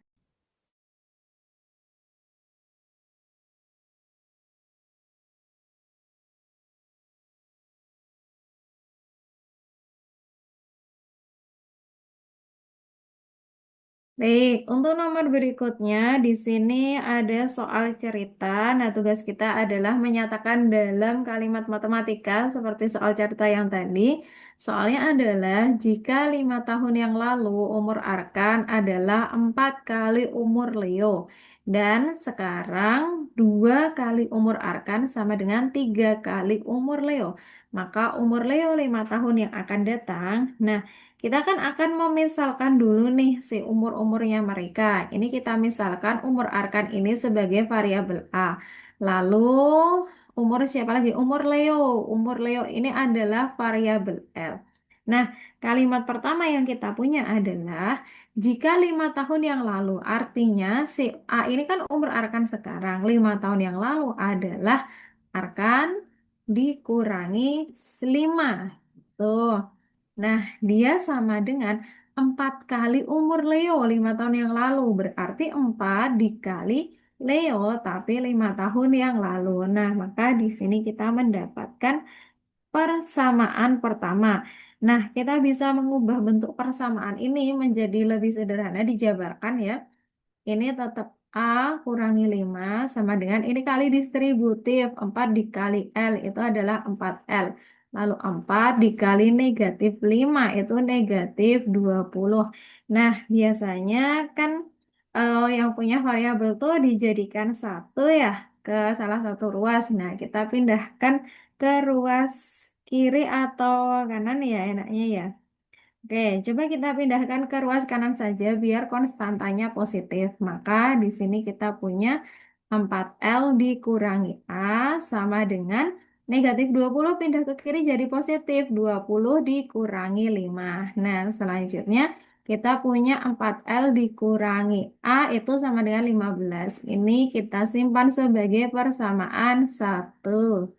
[SPEAKER 2] Baik, untuk nomor berikutnya di sini ada soal cerita. Nah, tugas kita adalah menyatakan dalam kalimat matematika seperti soal cerita yang tadi. Soalnya adalah jika 5 tahun yang lalu umur Arkan adalah 4 kali umur Leo. Dan sekarang 2 kali umur Arkan sama dengan 3 kali umur Leo. Maka umur Leo 5 tahun yang akan datang. Nah, kita kan akan memisalkan dulu nih si umur-umurnya mereka. Ini kita misalkan umur Arkan ini sebagai variabel A. Lalu umur siapa lagi? Umur Leo. Umur Leo ini adalah variabel L. Nah, kalimat pertama yang kita punya adalah jika 5 tahun yang lalu, artinya si A ini kan umur Arkan sekarang. 5 tahun yang lalu adalah Arkan dikurangi 5. Tuh. Nah, dia sama dengan 4 kali umur Leo 5 tahun yang lalu. Berarti 4 dikali Leo, tapi 5 tahun yang lalu. Nah, maka di sini kita mendapatkan persamaan pertama. Nah, kita bisa mengubah bentuk persamaan ini menjadi lebih sederhana dijabarkan ya. Ini tetap A kurangi 5 sama dengan ini kali distributif. 4 dikali L itu adalah 4L. Lalu 4 dikali negatif 5 itu negatif 20. Nah, biasanya kan yang punya variabel tuh dijadikan satu ya ke salah satu ruas. Nah, kita pindahkan ke ruas kiri atau kanan ya enaknya ya. Oke, coba kita pindahkan ke ruas kanan saja biar konstantanya positif. Maka di sini kita punya 4L dikurangi A sama dengan negatif 20 pindah ke kiri jadi positif. 20 dikurangi 5. Nah, selanjutnya kita punya 4L dikurangi A itu sama dengan 15. Ini kita simpan sebagai persamaan 1.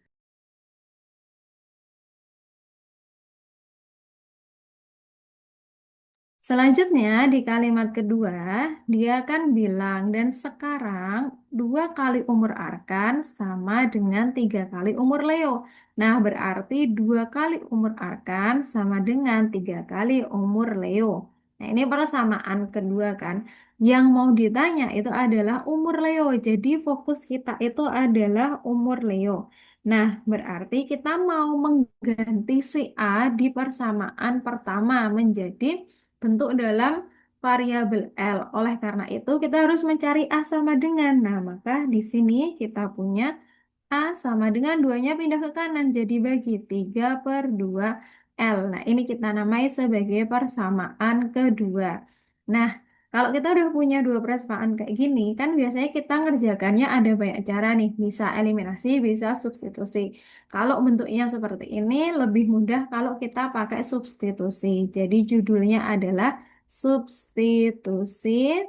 [SPEAKER 2] Selanjutnya di kalimat kedua, dia kan bilang dan sekarang 2 kali umur Arkan sama dengan 3 kali umur Leo. Nah, berarti 2 kali umur Arkan sama dengan 3 kali umur Leo. Nah, ini persamaan kedua kan. Yang mau ditanya itu adalah umur Leo. Jadi fokus kita itu adalah umur Leo. Nah, berarti kita mau mengganti si A di persamaan pertama menjadi bentuk dalam variabel L. Oleh karena itu, kita harus mencari A sama dengan. Nah, maka di sini kita punya A sama dengan 2-nya pindah ke kanan. Jadi bagi 3 per 2 L. Nah, ini kita namai sebagai persamaan kedua. Nah, kalau kita udah punya dua persamaan kayak gini, kan biasanya kita ngerjakannya ada banyak cara nih. Bisa eliminasi, bisa substitusi. Kalau bentuknya seperti ini, lebih mudah kalau kita pakai substitusi. Jadi judulnya adalah substitusi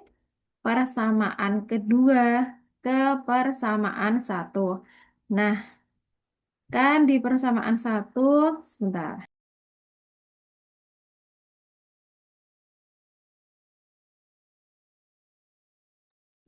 [SPEAKER 2] persamaan kedua ke persamaan satu. Nah, kan di persamaan satu, sebentar.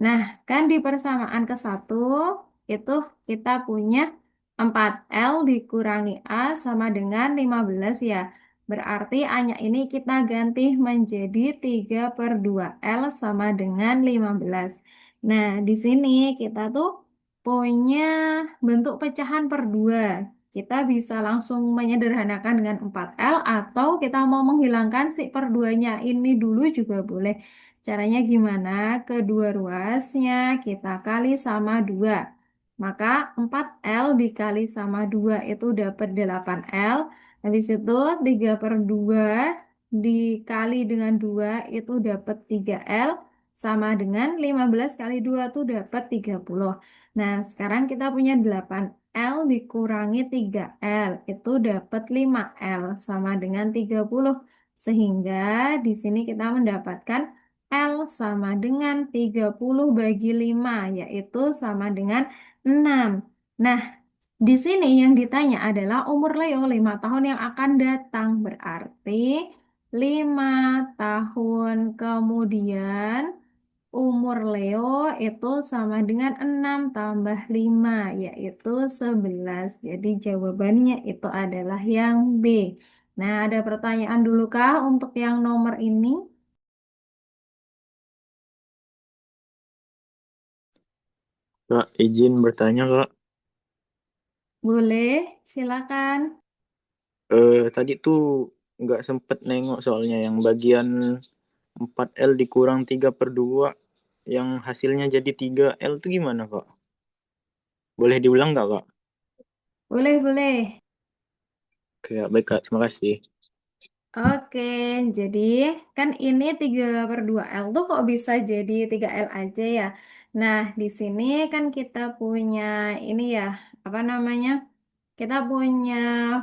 [SPEAKER 2] Nah, kan di persamaan ke satu itu kita punya 4L dikurangi A sama dengan 15 ya. Berarti A-nya ini kita ganti menjadi 3 per 2L sama dengan 15. Nah, di sini kita tuh punya bentuk pecahan per 2. Kita bisa langsung menyederhanakan dengan 4L atau kita mau menghilangkan si per 2-nya ini dulu juga boleh. Caranya gimana? Kedua ruasnya kita kali sama 2. Maka 4L dikali sama 2 itu dapat 8L. Habis itu 3 per 2 dikali dengan 2 itu dapat 3L. Sama dengan 15 kali 2 itu dapat 30. Nah, sekarang kita punya 8L dikurangi 3L. Itu dapat 5L sama dengan 30. Sehingga di sini kita mendapatkan L sama dengan 30 bagi 5, yaitu sama dengan 6. Nah, di sini yang ditanya adalah umur Leo 5 tahun yang akan datang. Berarti 5 tahun kemudian umur Leo itu sama dengan 6 tambah 5, yaitu 11. Jadi jawabannya itu adalah yang B. Nah, ada pertanyaan dulu kah untuk yang nomor ini?
[SPEAKER 5] Kak, izin bertanya, Kak.
[SPEAKER 2] Boleh, silakan.
[SPEAKER 5] Tadi tuh nggak sempet nengok soalnya yang bagian 4L dikurang 3 per 2 yang hasilnya jadi 3L tuh gimana, Kak? Boleh diulang nggak, Kak?
[SPEAKER 2] Boleh, boleh.
[SPEAKER 5] Oke, ya, baik, Kak. Terima kasih.
[SPEAKER 2] Oke, jadi kan ini 3 per 2L tuh kok bisa jadi 3L aja ya. Nah, di sini kan kita punya ini ya, apa namanya? Kita punya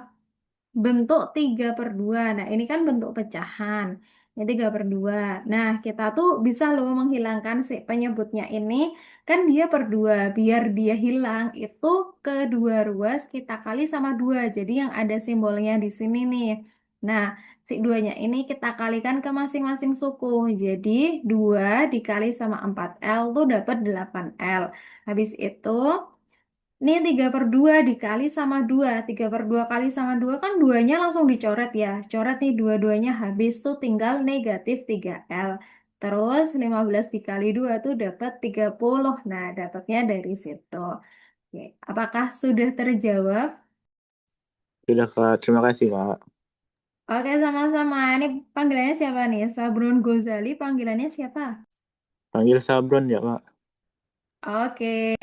[SPEAKER 2] bentuk 3 per 2. Nah, ini kan bentuk pecahan. Ini 3 per 2. Nah, kita tuh bisa loh menghilangkan si penyebutnya ini. Kan dia per 2. Biar dia hilang, itu kedua ruas kita kali sama 2. Jadi yang ada simbolnya di sini nih. Nah, si 2-nya ini kita kalikan ke masing-masing suku. Jadi 2 dikali sama 4L tuh dapat 8L. Habis itu ini 3 per 2 dikali sama 2. 3 per 2 kali sama 2 kan 2-nya langsung dicoret ya. Coret nih dua-duanya habis tuh tinggal negatif 3L. Terus 15 dikali 2 tuh dapat 30. Nah, dapatnya dari situ. Oke, apakah sudah terjawab?
[SPEAKER 5] Sudah, Kak. Terima kasih, Kak.
[SPEAKER 2] Oke, sama-sama. Ini panggilannya siapa nih? Sabrun Gozali, panggilannya siapa?
[SPEAKER 5] Panggil Sabron ya, Kak.
[SPEAKER 2] Oke.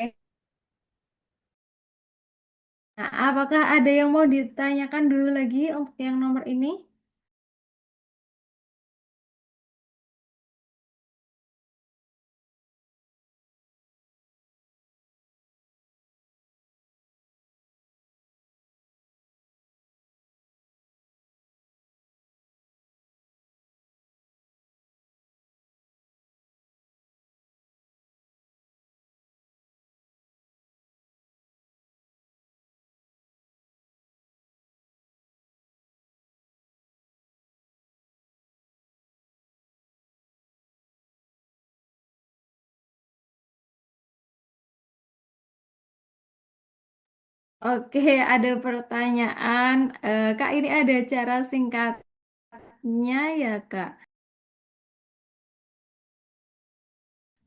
[SPEAKER 2] Nah, apakah ada yang mau ditanyakan dulu lagi untuk yang nomor ini? Oke, ada pertanyaan. Kak, ini ada cara singkatnya ya, Kak?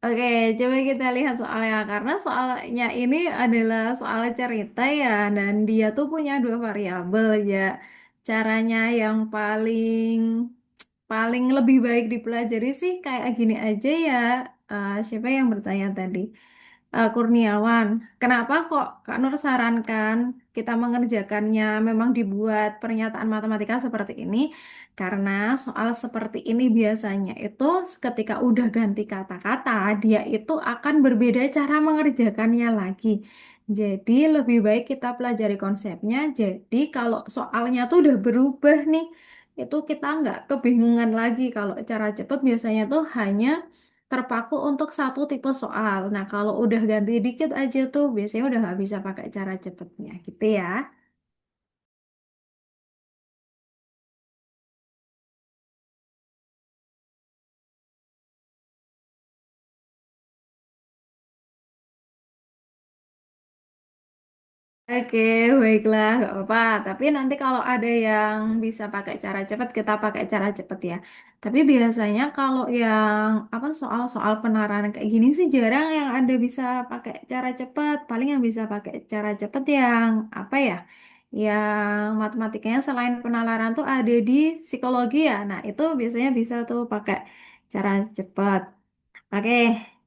[SPEAKER 2] Oke, coba kita lihat soalnya. Karena soalnya ini adalah soal cerita ya, dan dia tuh punya dua variabel ya. Caranya yang paling lebih baik dipelajari sih kayak gini aja ya. Siapa yang bertanya tadi? Kurniawan. Kenapa kok Kak Nur sarankan kita mengerjakannya memang dibuat pernyataan matematika seperti ini? Karena soal seperti ini biasanya itu ketika udah ganti kata-kata, dia itu akan berbeda cara mengerjakannya lagi. Jadi lebih baik kita pelajari konsepnya. Jadi kalau soalnya tuh udah berubah nih, itu kita nggak kebingungan lagi. Kalau cara cepet biasanya tuh hanya terpaku untuk satu tipe soal. Nah, kalau udah ganti dikit aja tuh biasanya udah nggak bisa pakai cara cepetnya gitu ya. Oke, baiklah, nggak apa-apa. Tapi nanti kalau ada yang bisa pakai cara cepat, kita pakai cara cepat ya. Tapi biasanya kalau yang apa soal-soal penarahan kayak gini sih jarang yang ada bisa pakai cara cepat. Paling yang bisa pakai cara cepat yang apa ya? Yang matematikanya selain penalaran tuh ada di psikologi ya. Nah, itu biasanya bisa tuh pakai cara cepat. Oke,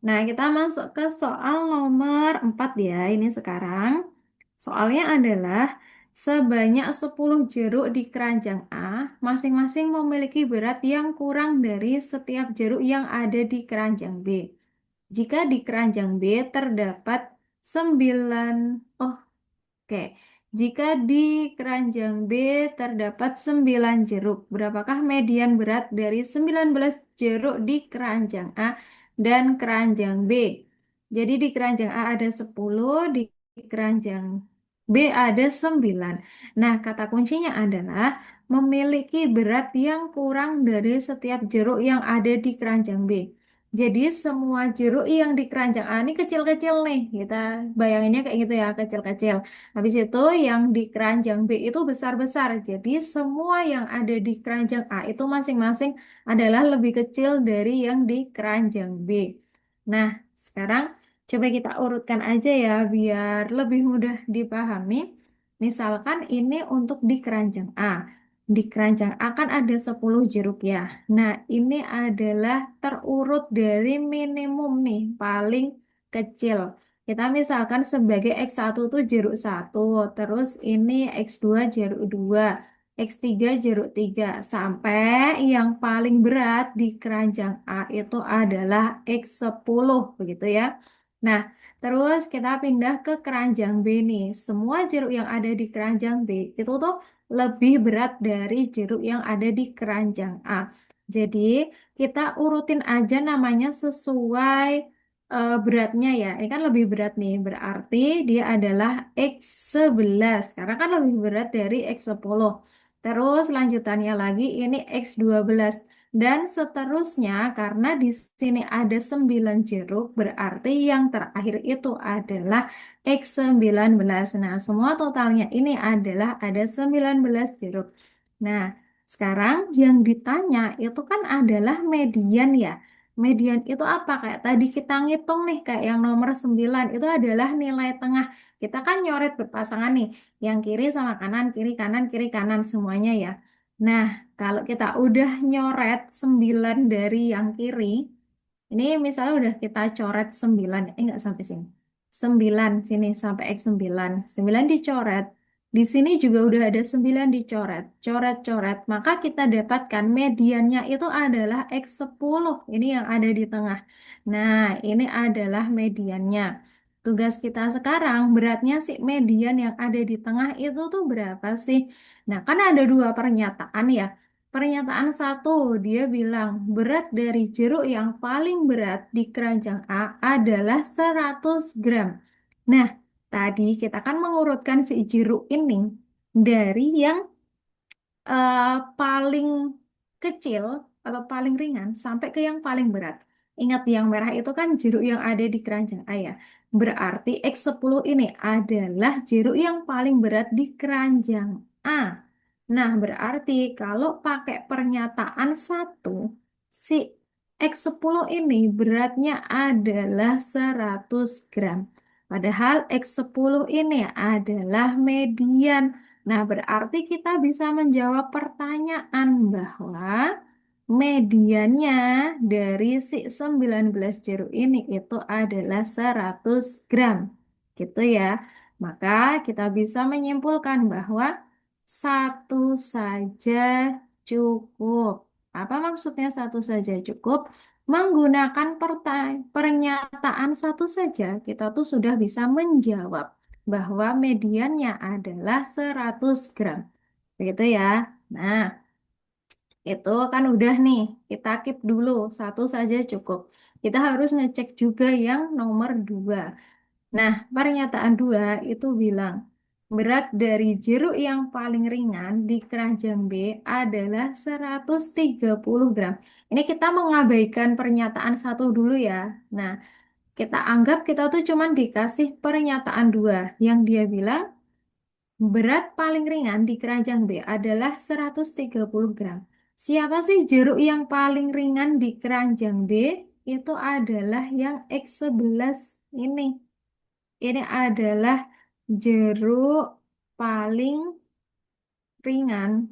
[SPEAKER 2] nah kita masuk ke soal nomor 4 ya. Ini sekarang. Soalnya adalah sebanyak 10 jeruk di keranjang A, masing-masing memiliki berat yang kurang dari setiap jeruk yang ada di keranjang B. Jika di keranjang B terdapat 9, oh oke, jika di keranjang B terdapat 9 jeruk, berapakah median berat dari 19 jeruk di keranjang A dan keranjang B? Jadi di keranjang A ada 10, di keranjang B ada 9. Nah, kata kuncinya adalah memiliki berat yang kurang dari setiap jeruk yang ada di keranjang B. Jadi semua jeruk yang di keranjang A ini kecil-kecil nih. Kita bayanginnya kayak gitu ya, kecil-kecil. Habis itu yang di keranjang B itu besar-besar. Jadi semua yang ada di keranjang A itu masing-masing adalah lebih kecil dari yang di keranjang B. Nah, sekarang coba kita urutkan aja ya biar lebih mudah dipahami. Misalkan ini untuk di keranjang A. Di keranjang A kan ada 10 jeruk ya. Nah, ini adalah terurut dari minimum nih, paling kecil. Kita misalkan sebagai X1 tuh jeruk satu, terus ini X2 jeruk 2, X3 jeruk 3, sampai yang paling berat di keranjang A itu adalah X10 begitu ya. Nah, terus kita pindah ke keranjang B nih. Semua jeruk yang ada di keranjang B itu tuh lebih berat dari jeruk yang ada di keranjang A. Jadi, kita urutin aja namanya sesuai beratnya ya. Ini kan lebih berat nih, berarti dia adalah X11 karena kan lebih berat dari X10. Terus lanjutannya lagi ini X12 dan seterusnya karena di sini ada 9 jeruk berarti yang terakhir itu adalah X19. Nah, semua totalnya ini adalah ada 19 jeruk. Nah, sekarang yang ditanya itu kan adalah median ya. Median itu apa? Kayak tadi kita ngitung nih, kayak yang nomor 9 itu adalah nilai tengah. Kita kan nyoret berpasangan nih, yang kiri sama kanan, kiri kanan semuanya ya. Nah, kalau kita udah nyoret 9 dari yang kiri, ini misalnya udah kita coret 9, enggak sampai sini. 9 sini sampai X9. 9 dicoret. Di sini juga udah ada 9 dicoret. Coret-coret. Maka kita dapatkan mediannya itu adalah X10. Ini yang ada di tengah. Nah, ini adalah mediannya. Tugas kita sekarang beratnya si median yang ada di tengah itu tuh berapa sih? Nah, kan ada dua pernyataan ya. Pernyataan satu, dia bilang berat dari jeruk yang paling berat di keranjang A adalah 100 gram. Nah, tadi kita kan mengurutkan si jeruk ini dari yang eh, paling kecil atau paling ringan sampai ke yang paling berat. Ingat yang merah itu kan jeruk yang ada di keranjang A ya. Berarti X10 ini adalah jeruk yang paling berat di keranjang A. Nah, berarti kalau pakai pernyataan satu, si X10 ini beratnya adalah 100 gram. Padahal X10 ini adalah median. Nah, berarti kita bisa menjawab pertanyaan bahwa mediannya dari si 19 jeruk ini itu adalah 100 gram. Gitu ya. Maka kita bisa menyimpulkan bahwa satu saja cukup. Apa maksudnya satu saja cukup? Menggunakan pernyataan satu saja, kita tuh sudah bisa menjawab bahwa mediannya adalah 100 gram. Begitu ya. Nah, itu kan udah nih, kita keep dulu, satu saja cukup. Kita harus ngecek juga yang nomor dua. Nah, pernyataan dua itu bilang, berat dari jeruk yang paling ringan di keranjang B adalah 130 gram. Ini kita mengabaikan pernyataan satu dulu ya. Nah, kita anggap kita tuh cuman dikasih pernyataan dua, yang dia bilang, berat paling ringan di keranjang B adalah 130 gram. Siapa sih jeruk yang paling ringan di keranjang B? Itu adalah yang X11 ini. Ini adalah jeruk paling ringan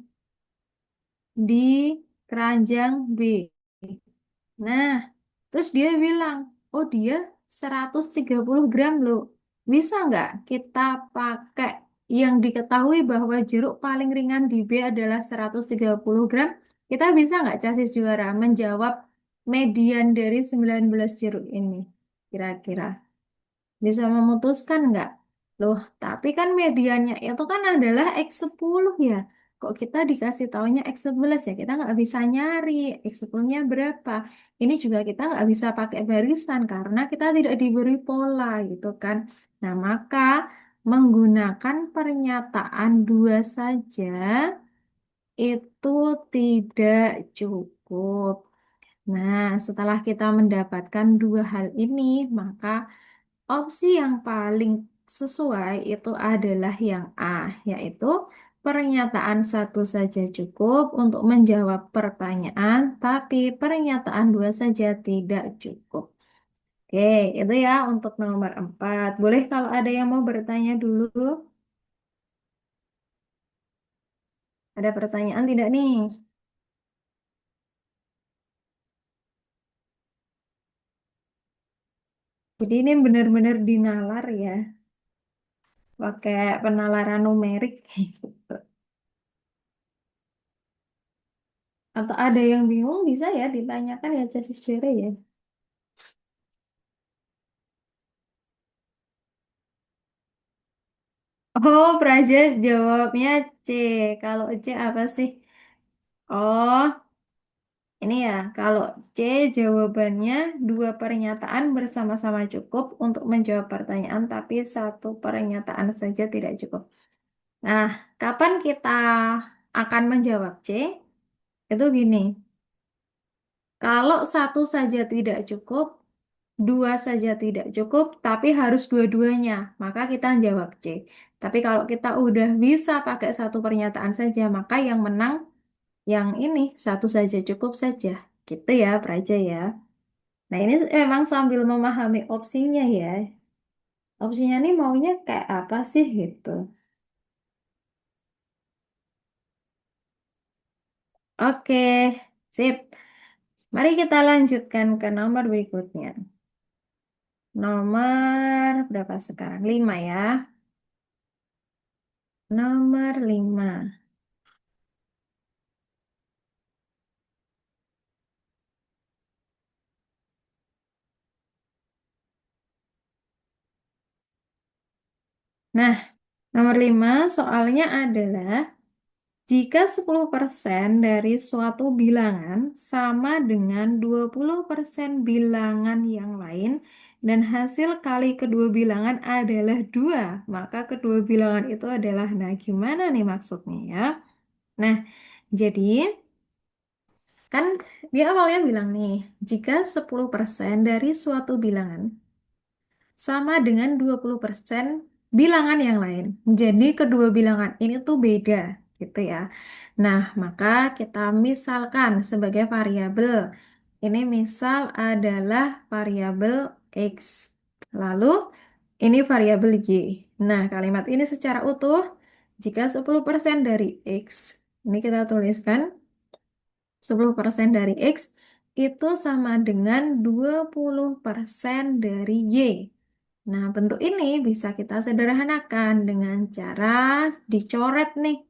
[SPEAKER 2] di keranjang B. Nah, terus dia bilang, oh dia 130 gram loh. Bisa nggak kita pakai yang diketahui bahwa jeruk paling ringan di B adalah 130 gram? Kita bisa nggak Casis Juara menjawab median dari 19 jeruk ini? Kira-kira. Bisa memutuskan nggak? Loh, tapi kan mediannya itu kan adalah X10 ya. Kok kita dikasih taunya X11 ya? Kita nggak bisa nyari X10-nya berapa. Ini juga kita nggak bisa pakai barisan karena kita tidak diberi pola gitu kan. Nah, maka menggunakan pernyataan dua saja itu tidak cukup. Nah, setelah kita mendapatkan dua hal ini, maka opsi yang paling sesuai itu adalah yang A, yaitu pernyataan satu saja cukup untuk menjawab pertanyaan, tapi pernyataan dua saja tidak cukup. Oke, itu ya untuk nomor 4. Boleh kalau ada yang mau bertanya dulu? Ada pertanyaan tidak nih? Jadi ini benar-benar dinalar ya, pakai penalaran numerik gitu. Atau ada yang bingung bisa ya ditanyakan ya Casis Jere ya. Oh, Praja jawabnya C. Kalau C apa sih? Oh, ini ya. Kalau C jawabannya dua pernyataan bersama-sama cukup untuk menjawab pertanyaan, tapi satu pernyataan saja tidak cukup. Nah, kapan kita akan menjawab C? Itu gini. Kalau satu saja tidak cukup, dua saja tidak cukup, tapi harus dua-duanya, maka kita jawab C. Tapi kalau kita udah bisa pakai satu pernyataan saja, maka yang menang yang ini satu saja cukup saja. Gitu ya, Praja ya. Nah, ini memang sambil memahami opsinya ya. Opsinya nih maunya kayak apa sih gitu. Oke, sip. Mari kita lanjutkan ke nomor berikutnya. Nomor berapa sekarang? 5 ya. Nomor 5. Nah, nomor 5 soalnya adalah jika 10% dari suatu bilangan sama dengan 20% bilangan yang lain dan hasil kali kedua bilangan adalah 2, maka kedua bilangan itu adalah, nah gimana nih maksudnya ya? Nah, jadi kan dia awalnya bilang nih, jika 10% dari suatu bilangan sama dengan 20% bilangan yang lain. Jadi kedua bilangan ini tuh beda gitu ya. Nah, maka kita misalkan sebagai variabel Ini misal adalah variabel X. Lalu ini variabel Y. Nah, kalimat ini secara utuh, jika 10% dari X, ini kita tuliskan 10% dari X itu sama dengan 20% dari Y. Nah, bentuk ini bisa kita sederhanakan dengan cara dicoret nih.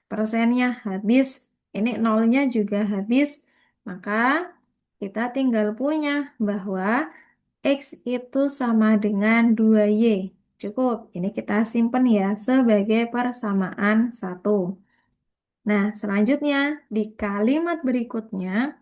[SPEAKER 2] Persennya habis, ini nolnya juga habis. Maka kita tinggal punya bahwa X itu sama dengan 2Y. Cukup, ini kita simpen ya sebagai persamaan 1. Nah, selanjutnya di kalimat berikutnya,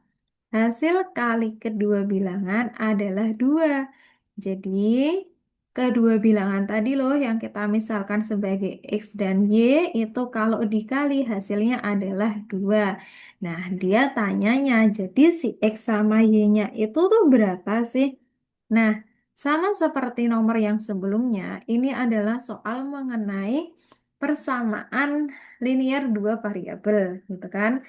[SPEAKER 2] hasil kali kedua bilangan adalah 2. Jadi, kedua bilangan tadi loh yang kita misalkan sebagai X dan Y itu kalau dikali hasilnya adalah 2. Nah, dia tanyanya, jadi si X sama Y-nya itu tuh berapa sih? Nah, sama seperti nomor yang sebelumnya, ini adalah soal mengenai persamaan linear dua variabel, gitu kan?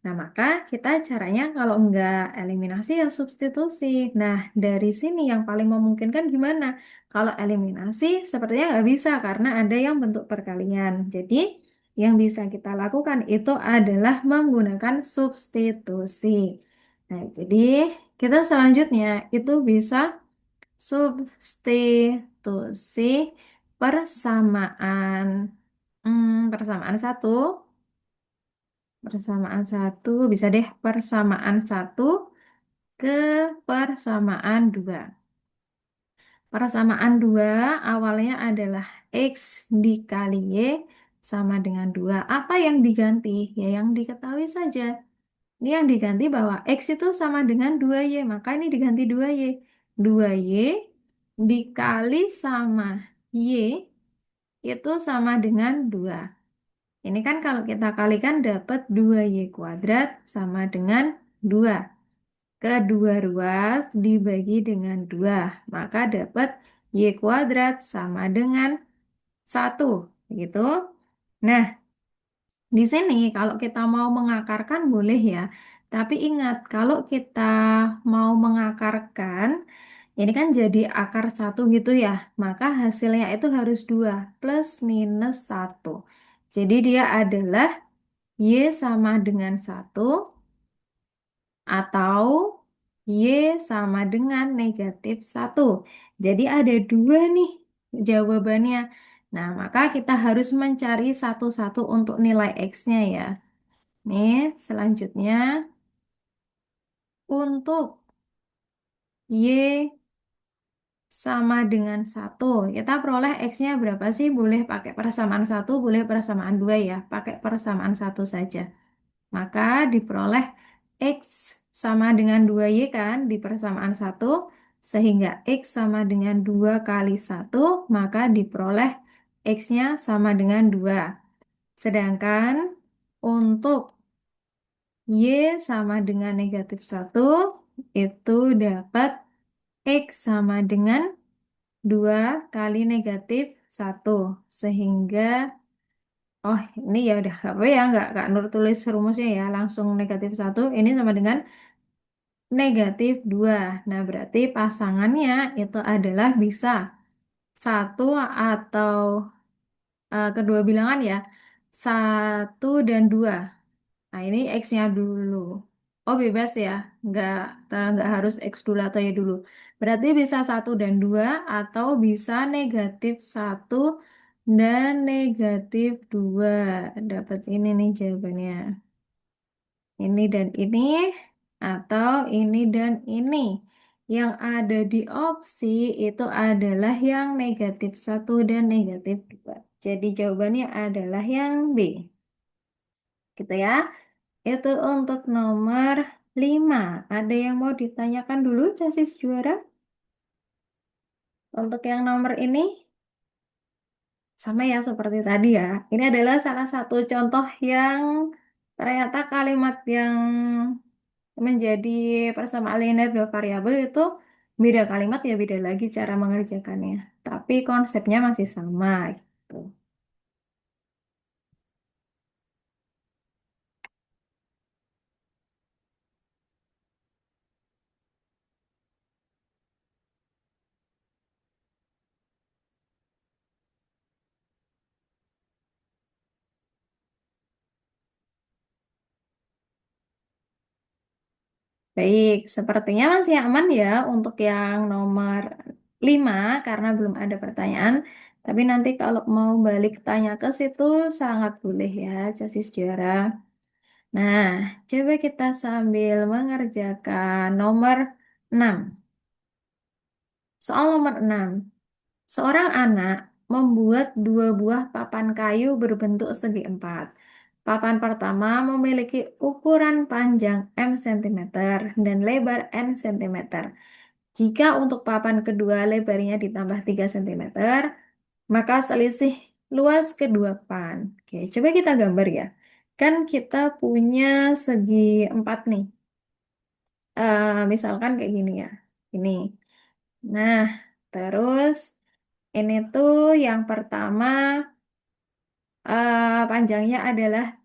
[SPEAKER 2] Nah, maka kita caranya kalau enggak eliminasi ya substitusi. Nah, dari sini yang paling memungkinkan gimana? Kalau eliminasi sepertinya nggak bisa karena ada yang bentuk perkalian. Jadi, yang bisa kita lakukan itu adalah menggunakan substitusi. Nah, jadi kita selanjutnya itu bisa substitusi persamaan persamaan satu. Persamaan satu, bisa deh persamaan satu ke persamaan dua. Persamaan dua awalnya adalah X dikali Y sama dengan 2. Apa yang diganti? Ya yang diketahui saja. Ini yang diganti bahwa X itu sama dengan 2Y, maka ini diganti 2Y. 2Y dikali sama Y itu sama dengan 2. Ini kan kalau kita kalikan dapat 2Y kuadrat sama dengan 2. Kedua ruas dibagi dengan 2. Maka dapat Y kuadrat sama dengan 1. Gitu. Nah, di sini kalau kita mau mengakarkan boleh ya. Tapi ingat, kalau kita mau mengakarkan, ini kan jadi akar 1 gitu ya. Maka hasilnya itu harus 2 plus minus 1. Jadi dia adalah Y sama dengan 1 atau Y sama dengan negatif 1. Jadi ada 2 nih jawabannya. Nah, maka kita harus mencari satu-satu untuk nilai X-nya ya. Nih, selanjutnya untuk Y sama dengan 1. Kita peroleh X-nya berapa sih? Boleh pakai persamaan 1, boleh persamaan 2 ya. Pakai persamaan 1 saja. Maka diperoleh X sama dengan 2Y kan di persamaan 1. Sehingga X sama dengan 2 kali 1. Maka diperoleh X-nya sama dengan 2. Sedangkan untuk Y sama dengan negatif 1 itu dapat X sama dengan 2 kali negatif 1. Sehingga, oh ini ya udah gak apa ya, nggak Nur tulis rumusnya ya, langsung negatif 1. Ini sama dengan negatif 2. Nah berarti pasangannya itu adalah bisa 1 atau kedua bilangan ya, 1 dan 2. Nah, ini X-nya dulu. Oh, bebas ya. Nggak, nggak harus X dulu atau Y dulu. Berarti bisa 1 dan 2 atau bisa negatif 1 dan negatif 2. Dapat ini nih jawabannya. Ini dan ini atau ini dan ini. Yang ada di opsi itu adalah yang negatif 1 dan negatif 2. Jadi jawabannya adalah yang B. Gitu ya. Itu untuk nomor 5. Ada yang mau ditanyakan dulu, Casis juara? Untuk yang nomor ini, sama ya seperti tadi ya. Ini adalah salah satu contoh yang ternyata kalimat yang menjadi persamaan linear dua variabel itu beda kalimat ya beda lagi cara mengerjakannya. Tapi konsepnya masih sama gitu. Baik, sepertinya masih aman ya untuk yang nomor 5 karena belum ada pertanyaan. Tapi nanti kalau mau balik tanya ke situ sangat boleh ya, Casis juara. Nah, coba kita sambil mengerjakan nomor 6. Soal nomor 6. Seorang anak membuat dua buah papan kayu berbentuk segi empat. Papan pertama memiliki ukuran panjang M cm dan lebar N cm. Jika untuk papan kedua lebarnya ditambah 3 cm, maka selisih luas kedua papan. Oke, coba kita gambar ya. Kan kita punya segi empat nih. Misalkan kayak gini ya. Ini. Nah, terus ini tuh yang pertama panjangnya adalah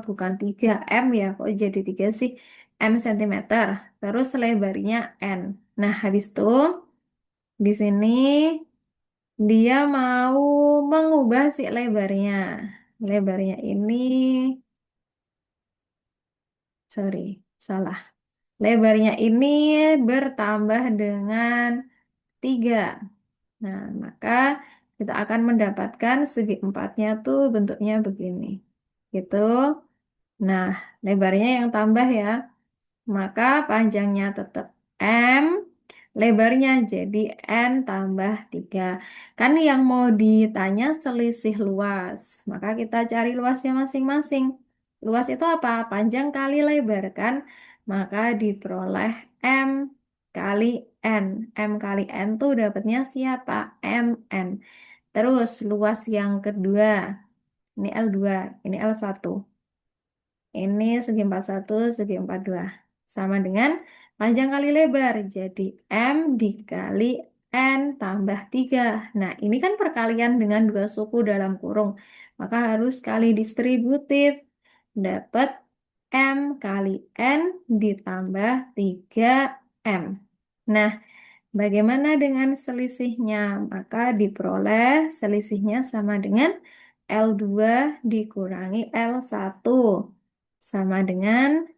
[SPEAKER 2] bukan 3 M ya, kok jadi 3 sih? M cm. Terus lebarnya N. Nah, habis itu di sini dia mau mengubah si lebarnya. Lebarnya ini, sorry, salah. Lebarnya ini bertambah dengan 3. Nah, maka kita akan mendapatkan segi empatnya tuh bentuknya begini. Gitu. Nah, lebarnya yang tambah ya. Maka panjangnya tetap M, lebarnya jadi N tambah 3. Kan yang mau ditanya selisih luas. Maka kita cari luasnya masing-masing. Luas itu apa? Panjang kali lebar kan? Maka diperoleh M kali N. M kali N tuh dapatnya siapa? MN. Terus luas yang kedua. Ini L2, ini L1. Ini segi 41, segi 42. Sama dengan panjang kali lebar. Jadi M dikali N tambah 3. Nah, ini kan perkalian dengan dua suku dalam kurung. Maka harus kali distributif. Dapat M kali N ditambah 3M. Nah, bagaimana dengan selisihnya? Maka diperoleh selisihnya sama dengan L2 dikurangi L1 sama dengan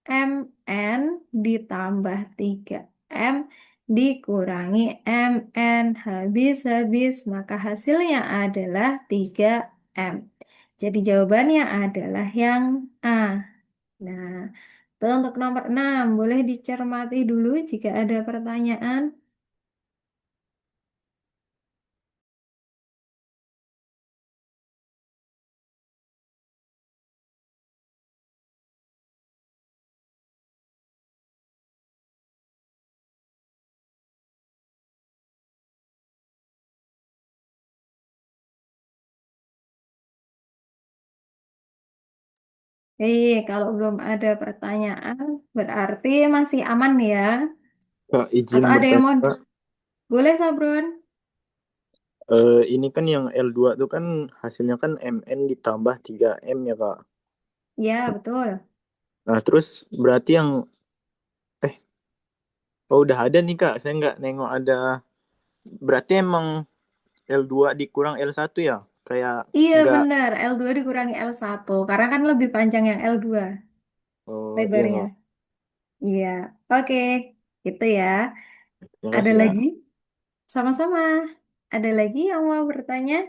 [SPEAKER 2] MN ditambah 3M dikurangi MN habis-habis maka hasilnya adalah 3M. Jadi jawabannya adalah yang A. Nah, itu untuk nomor 6 boleh dicermati dulu jika ada pertanyaan. Kalau belum ada pertanyaan, berarti masih aman ya.
[SPEAKER 5] Kak, izin
[SPEAKER 2] Atau ada yang
[SPEAKER 5] bertanya,
[SPEAKER 2] mau?
[SPEAKER 5] Kak.
[SPEAKER 2] Boleh, Sabron?
[SPEAKER 5] Ini kan yang L2 tuh kan hasilnya kan MN ditambah 3M ya, Kak.
[SPEAKER 2] Ya, betul.
[SPEAKER 5] Nah, terus berarti yang, eh, oh udah ada nih, Kak. Saya nggak nengok ada. Berarti emang L2 dikurang L1 ya? Kayak
[SPEAKER 2] Iya,
[SPEAKER 5] nggak,
[SPEAKER 2] benar. L2 dikurangi L1. Karena kan lebih panjang yang L2
[SPEAKER 5] oh iya,
[SPEAKER 2] lebarnya.
[SPEAKER 5] Kak.
[SPEAKER 2] Iya, oke. Gitu ya.
[SPEAKER 5] Terima
[SPEAKER 2] Ada
[SPEAKER 5] kasih, Kak.
[SPEAKER 2] lagi? Sama-sama. Ada lagi yang mau bertanya?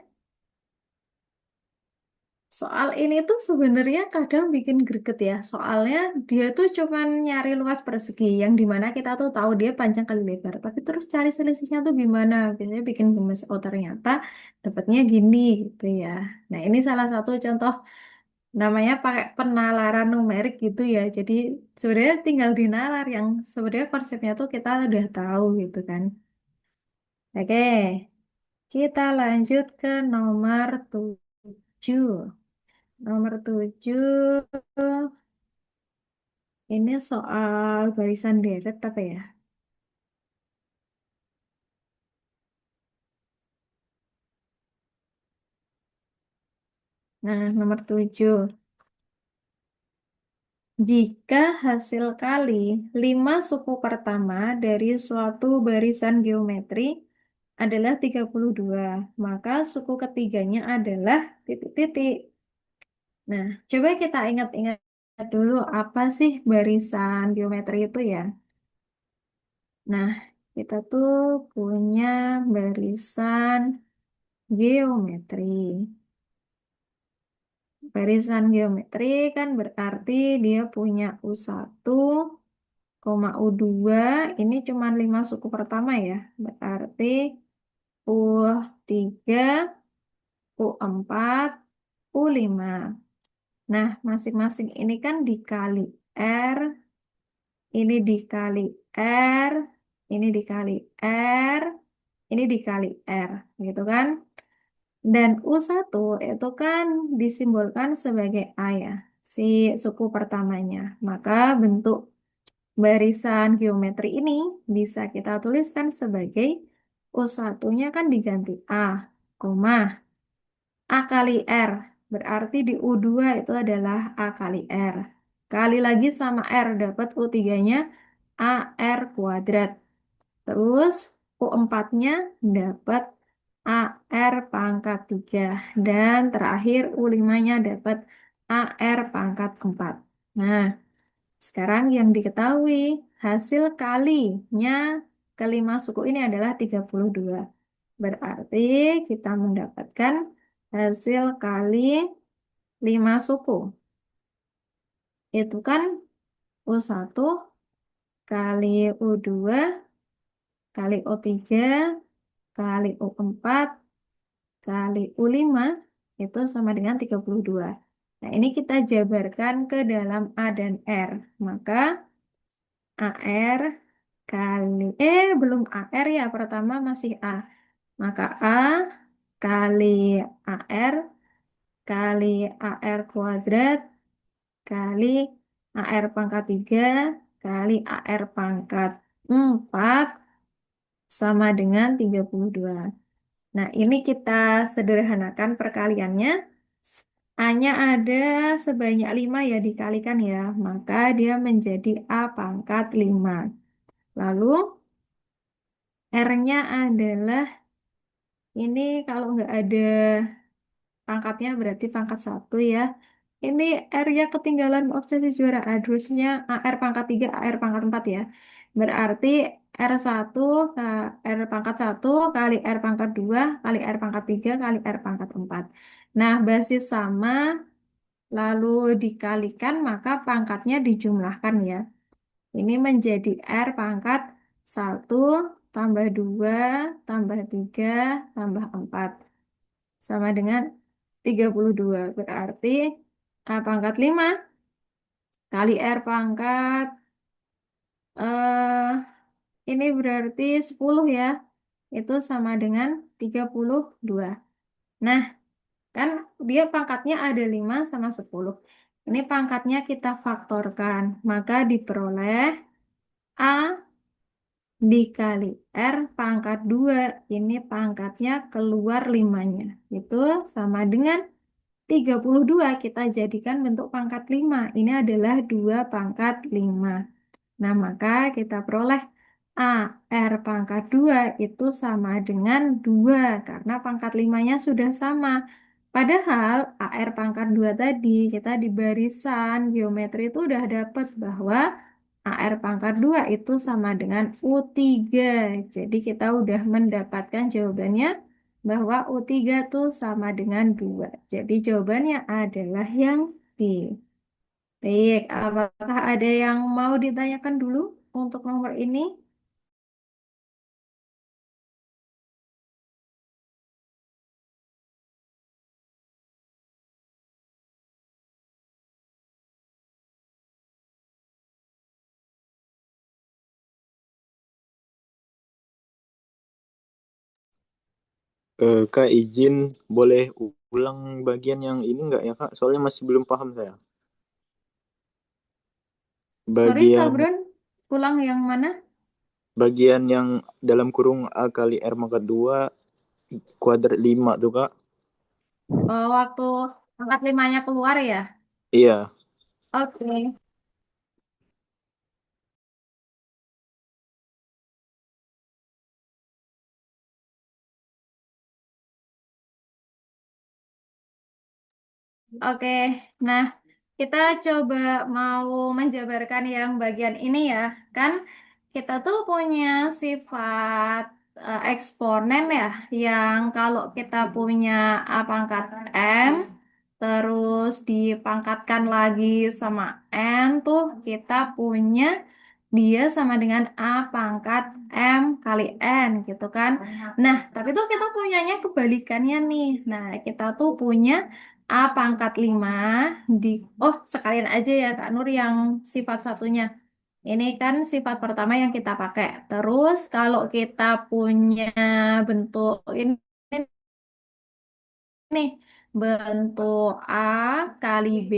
[SPEAKER 2] Soal ini tuh sebenarnya kadang bikin greget ya. Soalnya dia tuh cuman nyari luas persegi yang dimana kita tuh tahu dia panjang kali lebar. Tapi terus cari selisihnya tuh gimana? Biasanya bikin gemes. Oh ternyata dapatnya gini gitu ya. Nah ini salah satu contoh namanya pakai penalaran numerik gitu ya. Jadi sebenarnya tinggal dinalar yang sebenarnya konsepnya tuh kita udah tahu gitu kan. Oke, kita lanjut ke nomor 7. Nomor 7. Ini soal barisan deret apa ya? Nah, nomor 7. Jika hasil kali 5 suku pertama dari suatu barisan geometri adalah 32, maka suku ketiganya adalah titik-titik. Nah, coba kita ingat-ingat dulu apa sih barisan geometri itu ya. Nah, kita tuh punya barisan geometri. Barisan geometri kan berarti dia punya U1, U2, ini cuma 5 suku pertama ya. Berarti U3, U4, U5. Nah, masing-masing ini kan dikali R, ini dikali R, ini dikali R, ini dikali R, gitu kan? Dan U1 itu kan disimbolkan sebagai A ya, si suku pertamanya. Maka bentuk barisan geometri ini bisa kita tuliskan sebagai U1-nya kan diganti A, koma, A kali R. Berarti di U2 itu adalah A kali R. Kali lagi sama R, dapat U3-nya AR kuadrat. Terus U4-nya dapat AR pangkat 3. Dan terakhir U5-nya dapat AR pangkat 4. Nah, sekarang yang diketahui hasil kalinya kelima suku ini adalah 32. Berarti kita mendapatkan hasil kali 5 suku. Itu kan U1 kali U2 kali U3 kali U4 kali U5 itu sama dengan 32. Nah, ini kita jabarkan ke dalam A dan R. Maka AR kali, belum AR ya, pertama masih A. Maka A kali AR kali AR kuadrat kali AR pangkat 3 kali AR pangkat 4 sama dengan 32. Nah, ini kita sederhanakan perkaliannya. A-nya ada sebanyak 5 ya dikalikan ya. Maka dia menjadi A pangkat 5. Lalu R-nya adalah ini kalau nggak ada pangkatnya berarti pangkat 1 ya. Ini R-nya ketinggalan obsesi juara. Harusnya AR pangkat 3, AR pangkat 4 ya. Berarti R1, R pangkat 1 kali R pangkat 2 kali R pangkat 3 kali R pangkat 4. Nah, basis sama lalu dikalikan maka pangkatnya dijumlahkan ya. Ini menjadi R pangkat 1 tambah 2 tambah 3 tambah 4 sama dengan 32. Berarti A pangkat 5 kali R pangkat eh ini berarti 10 ya. Itu sama dengan 32. Nah, kan dia pangkatnya ada 5 sama 10. Ini pangkatnya kita faktorkan. Maka diperoleh A dikali R pangkat 2. Ini pangkatnya keluar 5-nya. Itu sama dengan 32 kita jadikan bentuk pangkat 5. Ini adalah 2 pangkat 5. Nah, maka kita peroleh A R pangkat 2 itu sama dengan 2 karena pangkat 5-nya sudah sama. Padahal AR pangkat 2 tadi kita di barisan geometri itu udah dapat bahwa AR pangkat 2 itu sama dengan U3. Jadi kita udah mendapatkan jawabannya bahwa U3 tuh sama dengan 2. Jadi jawabannya adalah yang D. Baik, apakah ada yang mau ditanyakan dulu untuk nomor ini?
[SPEAKER 5] Kak izin boleh ulang bagian yang ini nggak ya Kak? Soalnya masih belum paham saya.
[SPEAKER 2] Sorry,
[SPEAKER 5] Bagian
[SPEAKER 2] Sabron, ulang yang mana?
[SPEAKER 5] bagian yang dalam kurung A kali R pangkat 2 kuadrat 5 tuh Kak.
[SPEAKER 2] Oh, waktu angkat 5-nya keluar ya?
[SPEAKER 5] Iya.
[SPEAKER 2] Oke. Oke, nah Kita coba mau menjabarkan yang bagian ini ya. Kan kita tuh punya sifat eksponen ya, yang kalau kita punya A pangkat M, terus dipangkatkan lagi sama N tuh kita punya dia sama dengan A pangkat M kali N gitu kan. Nah, tapi tuh kita punyanya kebalikannya nih. Nah, kita tuh punya A pangkat 5 di oh sekalian aja ya Kak Nur yang sifat satunya. Ini kan sifat pertama yang kita pakai. Terus kalau kita punya bentuk ini nih, bentuk A kali B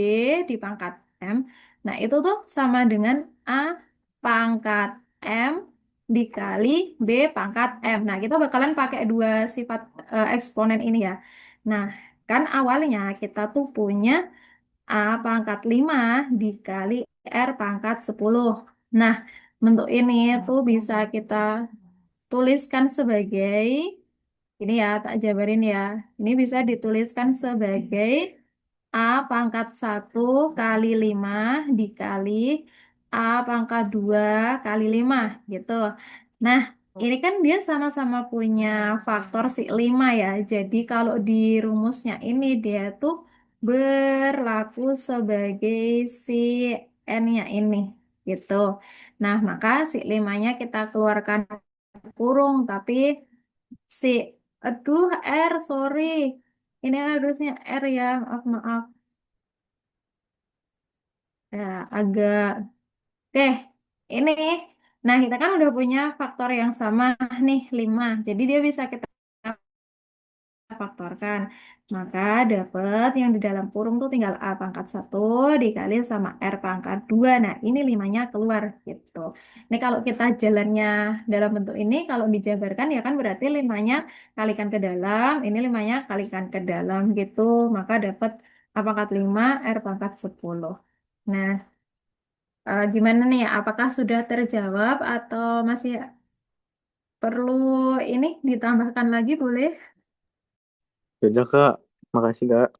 [SPEAKER 2] di pangkat M. Nah, itu tuh sama dengan A pangkat M dikali B pangkat M. Nah, kita bakalan pakai dua sifat eksponen ini ya. Nah, kan awalnya kita tuh punya A pangkat 5 dikali R pangkat 10. Nah, bentuk ini tuh bisa kita tuliskan sebagai, ini ya, tak jabarin ya. Ini bisa dituliskan sebagai A pangkat 1 kali 5 dikali A pangkat 2 kali 5 gitu. Nah, ini kan dia sama-sama punya faktor si 5 ya. Jadi kalau di rumusnya ini dia tuh berlaku sebagai si N-nya ini gitu. Nah, maka si 5-nya kita keluarkan kurung, tapi si, aduh R, sorry. Ini harusnya R ya, maaf, maaf. Ya, agak, oke, ini. Nah, kita kan udah punya faktor yang sama nih, 5. Jadi dia bisa kita faktorkan. Maka dapat yang di dalam kurung tuh tinggal A pangkat 1 dikali sama R pangkat 2. Nah, ini 5-nya keluar gitu. Ini kalau kita jalannya dalam bentuk ini, kalau dijabarkan ya kan berarti 5-nya kalikan ke dalam, ini 5-nya kalikan ke dalam gitu. Maka dapat A pangkat 5, R pangkat 10. Nah, gimana nih? Apakah sudah terjawab atau masih perlu ini ditambahkan lagi boleh?
[SPEAKER 5] Sudah Kak, makasih Kak.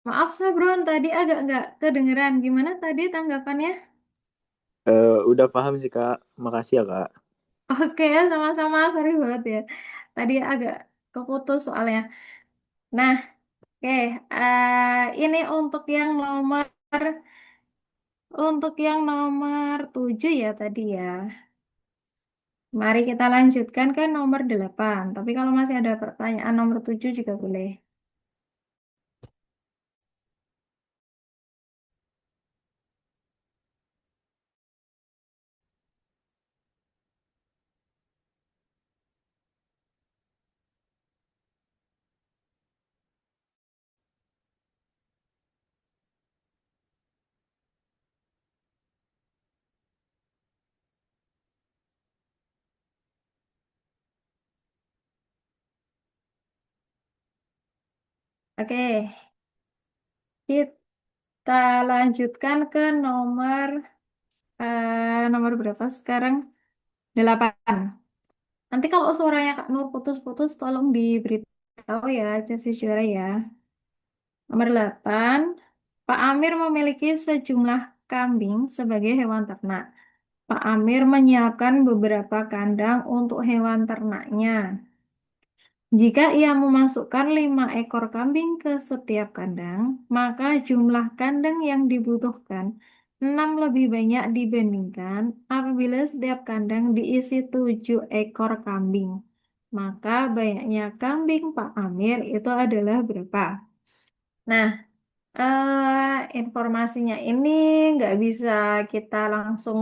[SPEAKER 2] Maaf Sabron, tadi agak nggak kedengeran. Gimana tadi tanggapannya?
[SPEAKER 5] Udah paham sih Kak, makasih ya Kak.
[SPEAKER 2] Oke, sama-sama. Sorry banget ya. Tadi agak keputus soalnya. Nah, oke. Ini untuk yang nomor 7 ya tadi ya. Mari kita lanjutkan ke nomor 8. Tapi kalau masih ada pertanyaan nomor 7 juga boleh. Oke, kita lanjutkan ke nomor berapa sekarang? 8. Nanti kalau suaranya Kak Nur putus-putus, tolong diberitahu ya, Cesi Juara ya. Nomor 8, Pak Amir memiliki sejumlah kambing sebagai hewan ternak. Pak Amir menyiapkan beberapa kandang untuk hewan ternaknya. Jika ia memasukkan 5 ekor kambing ke setiap kandang, maka jumlah kandang yang dibutuhkan 6 lebih banyak dibandingkan apabila setiap kandang diisi 7 ekor kambing. Maka banyaknya kambing Pak Amir itu adalah berapa? Nah, informasinya ini nggak bisa kita langsung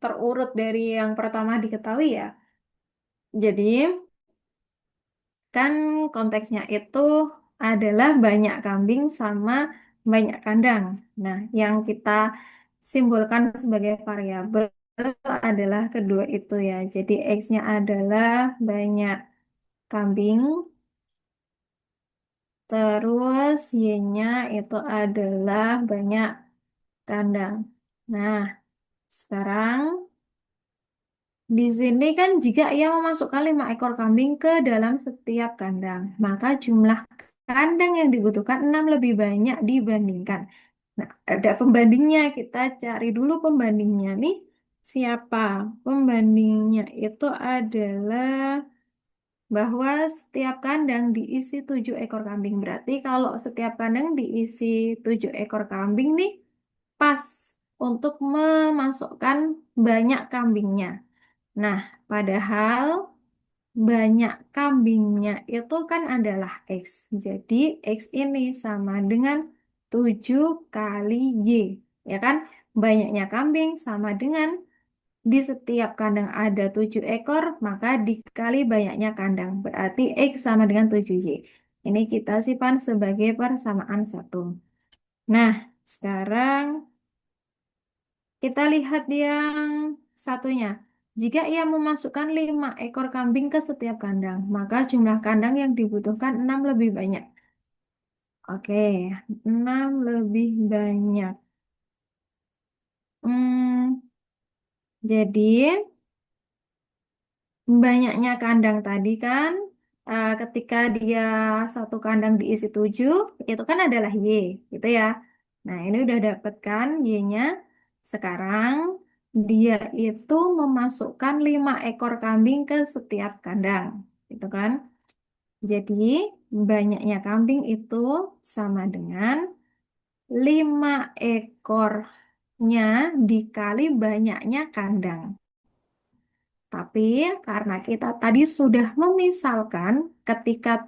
[SPEAKER 2] terurut dari yang pertama diketahui ya. Jadi, kan konteksnya itu adalah banyak kambing sama banyak kandang. Nah, yang kita simbolkan sebagai variabel adalah kedua itu ya. Jadi X-nya adalah banyak kambing, terus Y-nya itu adalah banyak kandang. Nah, sekarang Di sini kan jika ia memasukkan 5 ekor kambing ke dalam setiap kandang, maka jumlah kandang yang dibutuhkan 6 lebih banyak dibandingkan. Nah, ada pembandingnya. Kita cari dulu pembandingnya nih. Siapa? Pembandingnya itu adalah bahwa setiap kandang diisi 7 ekor kambing. Berarti kalau setiap kandang diisi 7 ekor kambing nih, pas untuk memasukkan banyak kambingnya. Nah, padahal banyak kambingnya itu kan adalah X. Jadi, X ini sama dengan 7 kali Y. Ya kan? Banyaknya kambing sama dengan di setiap kandang ada 7 ekor, maka dikali banyaknya kandang. Berarti X sama dengan 7Y. Ini kita simpan sebagai persamaan satu. Nah, sekarang kita lihat yang satunya. Jika ia memasukkan 5 ekor kambing ke setiap kandang, maka jumlah kandang yang dibutuhkan 6 lebih banyak. Oke, 6 lebih banyak. Hmm, jadi banyaknya kandang tadi kan, ketika dia satu kandang diisi 7, itu kan adalah Y, gitu ya. Nah, ini udah dapet kan Y-nya. Sekarang dia itu memasukkan 5 ekor kambing ke setiap kandang, gitu kan. Jadi, banyaknya kambing itu sama dengan 5 ekornya dikali banyaknya kandang. Tapi karena kita tadi sudah memisalkan ketika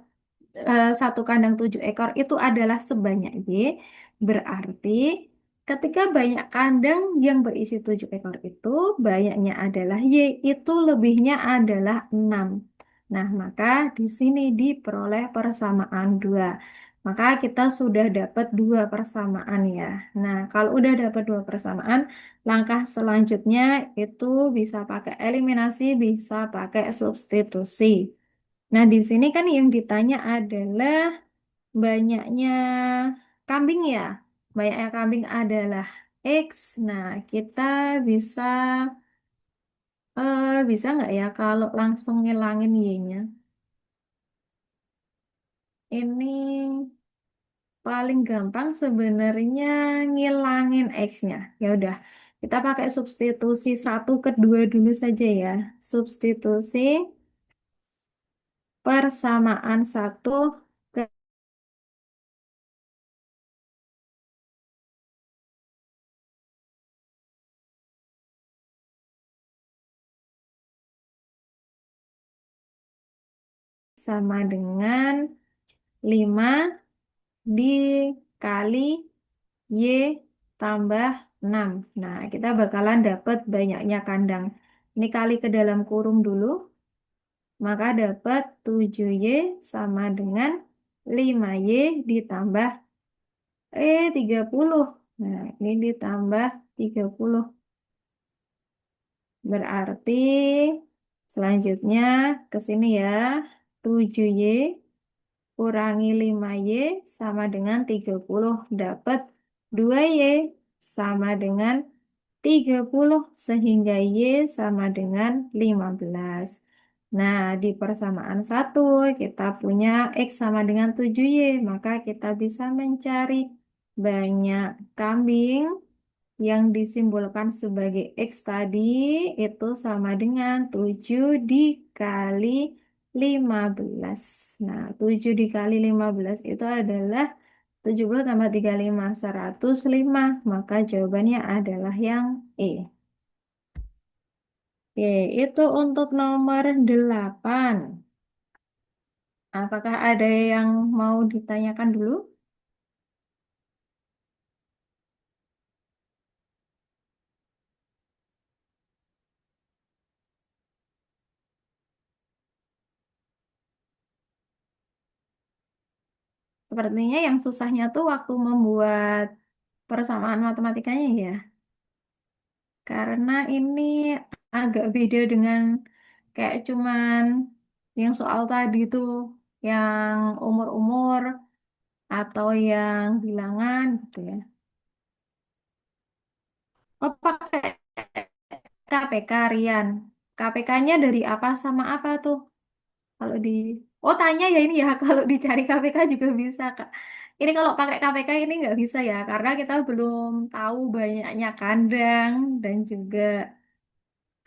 [SPEAKER 2] satu kandang 7 ekor itu adalah sebanyak Y, berarti ketika banyak kandang yang berisi 7 ekor itu, banyaknya adalah Y, itu lebihnya adalah 6. Nah, maka di sini diperoleh persamaan 2. Maka kita sudah dapat 2 persamaan ya. Nah, kalau udah dapat 2 persamaan, langkah selanjutnya itu bisa pakai eliminasi, bisa pakai substitusi. Nah, di sini kan yang ditanya adalah banyaknya kambing ya. Banyaknya kambing adalah X. Nah, kita bisa bisa nggak ya kalau langsung ngilangin Y-nya? Ini paling gampang sebenarnya ngilangin X-nya. Ya udah, kita pakai substitusi satu kedua dulu saja ya. Substitusi persamaan satu sama dengan 5 dikali Y tambah 6. Nah, kita bakalan dapat banyaknya kandang. Ini kali ke dalam kurung dulu, maka dapat 7Y sama dengan 5Y ditambah 30. Nah, ini ditambah 30. Berarti selanjutnya ke sini ya. 7Y kurangi 5Y sama dengan 30. Dapat 2Y sama dengan 30 sehingga Y sama dengan 15. Nah, di persamaan satu kita punya X sama dengan 7Y, maka kita bisa mencari banyak kambing yang disimbolkan sebagai X tadi itu sama dengan 7 dikali 15. Nah, 7 dikali 15 itu adalah 70 tambah 35, 105. Maka jawabannya adalah yang E. Oke, itu untuk nomor 8. Apakah ada yang mau ditanyakan dulu? Sepertinya yang susahnya tuh waktu membuat persamaan matematikanya ya. Karena ini agak beda dengan kayak cuman yang soal tadi tuh, yang umur-umur atau yang bilangan gitu ya. Oh, pakai KPK Rian. KPK-nya dari apa sama apa tuh? Kalau di Oh, tanya ya ini ya kalau dicari KPK juga bisa, Kak. Ini kalau pakai KPK ini nggak bisa ya karena kita belum tahu banyaknya kandang dan juga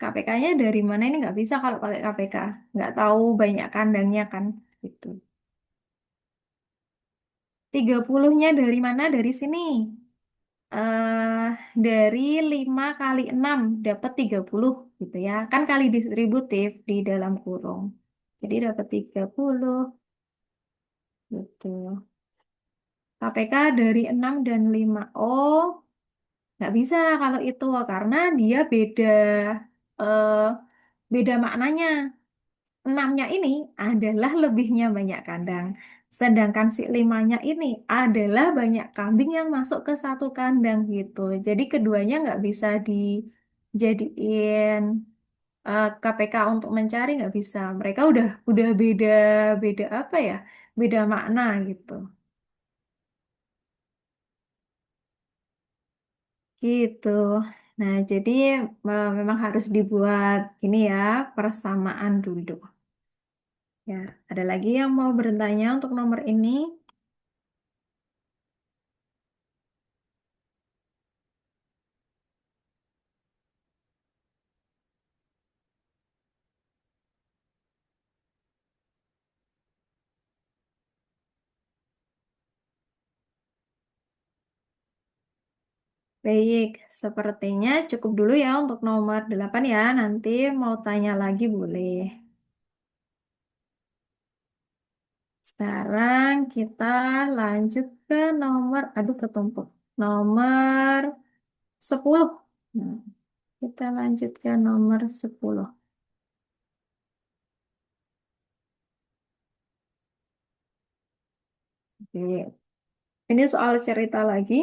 [SPEAKER 2] KPK-nya dari mana ini nggak bisa kalau pakai KPK. Nggak tahu banyak kandangnya kan gitu. 30-nya dari mana? Dari sini. eh dari 5 kali 6 dapat 30 gitu ya. Kan kali distributif di dalam kurung. Jadi dapat 30 gitu. KPK dari 6 dan 5. Oh, nggak bisa kalau itu karena dia eh, beda maknanya. Enamnya ini adalah lebihnya banyak kandang. Sedangkan si limanya ini adalah banyak kambing yang masuk ke satu kandang gitu. Jadi keduanya nggak bisa dijadiin KPK untuk mencari nggak bisa. Mereka udah beda beda apa ya? Beda makna gitu. Gitu. Nah, jadi memang harus dibuat gini ya, persamaan dulu. Ya, ada lagi yang mau bertanya untuk nomor ini? Baik, sepertinya cukup dulu ya untuk nomor 8 ya. Nanti mau tanya lagi boleh. Sekarang kita lanjut ke aduh ketumpuk, nomor 10. Nah, kita lanjut ke nomor 10. Oke. Ini soal cerita lagi,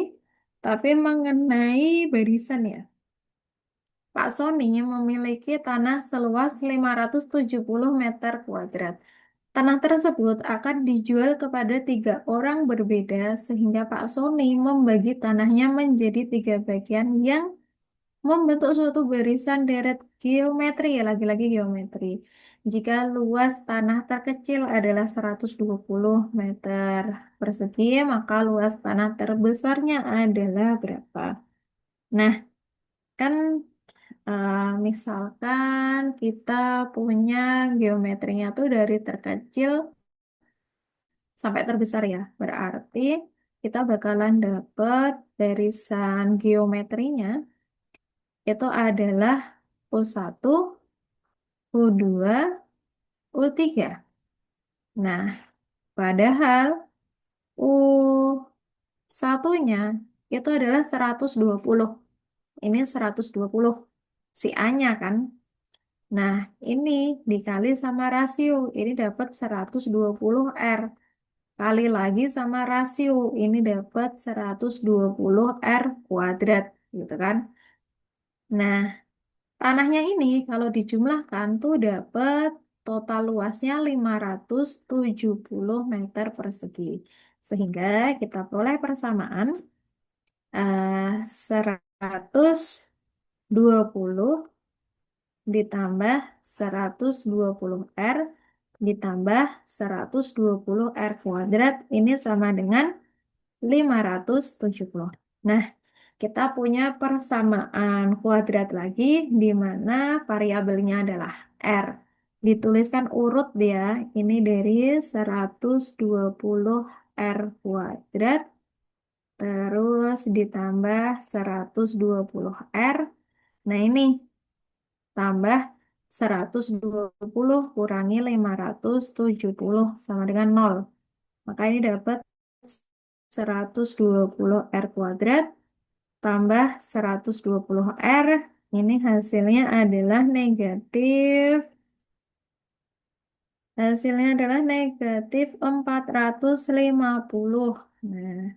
[SPEAKER 2] tapi mengenai barisan ya. Pak Sony memiliki tanah seluas 570 meter kuadrat. Tanah tersebut akan dijual kepada 3 orang berbeda sehingga Pak Sony membagi tanahnya menjadi 3 bagian yang membentuk suatu barisan deret geometri, ya lagi-lagi geometri. Jika luas tanah terkecil adalah 120 meter persegi, maka luas tanah terbesarnya adalah berapa? Nah, kan misalkan kita punya geometrinya tuh dari terkecil sampai terbesar ya. Berarti kita bakalan dapet barisan geometrinya itu adalah U1, U2, U3. Nah, padahal U1-nya itu adalah 120. Ini 120 si A-nya kan. Nah, ini dikali sama rasio. Ini dapat 120 R. Kali lagi sama rasio. Ini dapat 120 R kuadrat. Gitu kan. Nah, tanahnya ini kalau dijumlahkan tuh dapat total luasnya 570 meter persegi. Sehingga kita peroleh persamaan 120 ditambah 120 R ditambah 120 R kuadrat ini sama dengan 570. Nah, kita punya persamaan kuadrat lagi di mana variabelnya adalah R. Dituliskan urut dia, ini dari 120 R kuadrat, terus ditambah 120 R. Nah ini, tambah 120 kurangi 570 sama dengan 0. Maka ini dapat 120 R kuadrat tambah 120 R. Ini hasilnya adalah negatif. Hasilnya adalah negatif 450. Nah,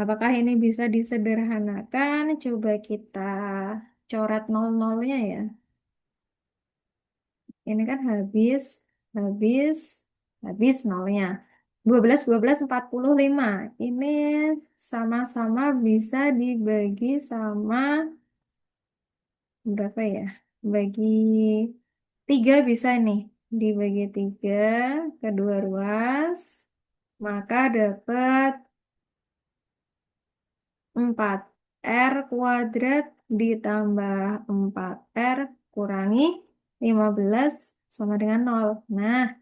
[SPEAKER 2] apakah ini bisa disederhanakan? Coba kita coret nol-nolnya ya. Ini kan habis, habis nolnya. 12, 45. Ini sama-sama bisa dibagi sama berapa ya? Bagi 3 bisa nih dibagi 3 kedua ruas, maka dapat 4R kuadrat ditambah 4R kurangi 15 sama dengan 0. Nah,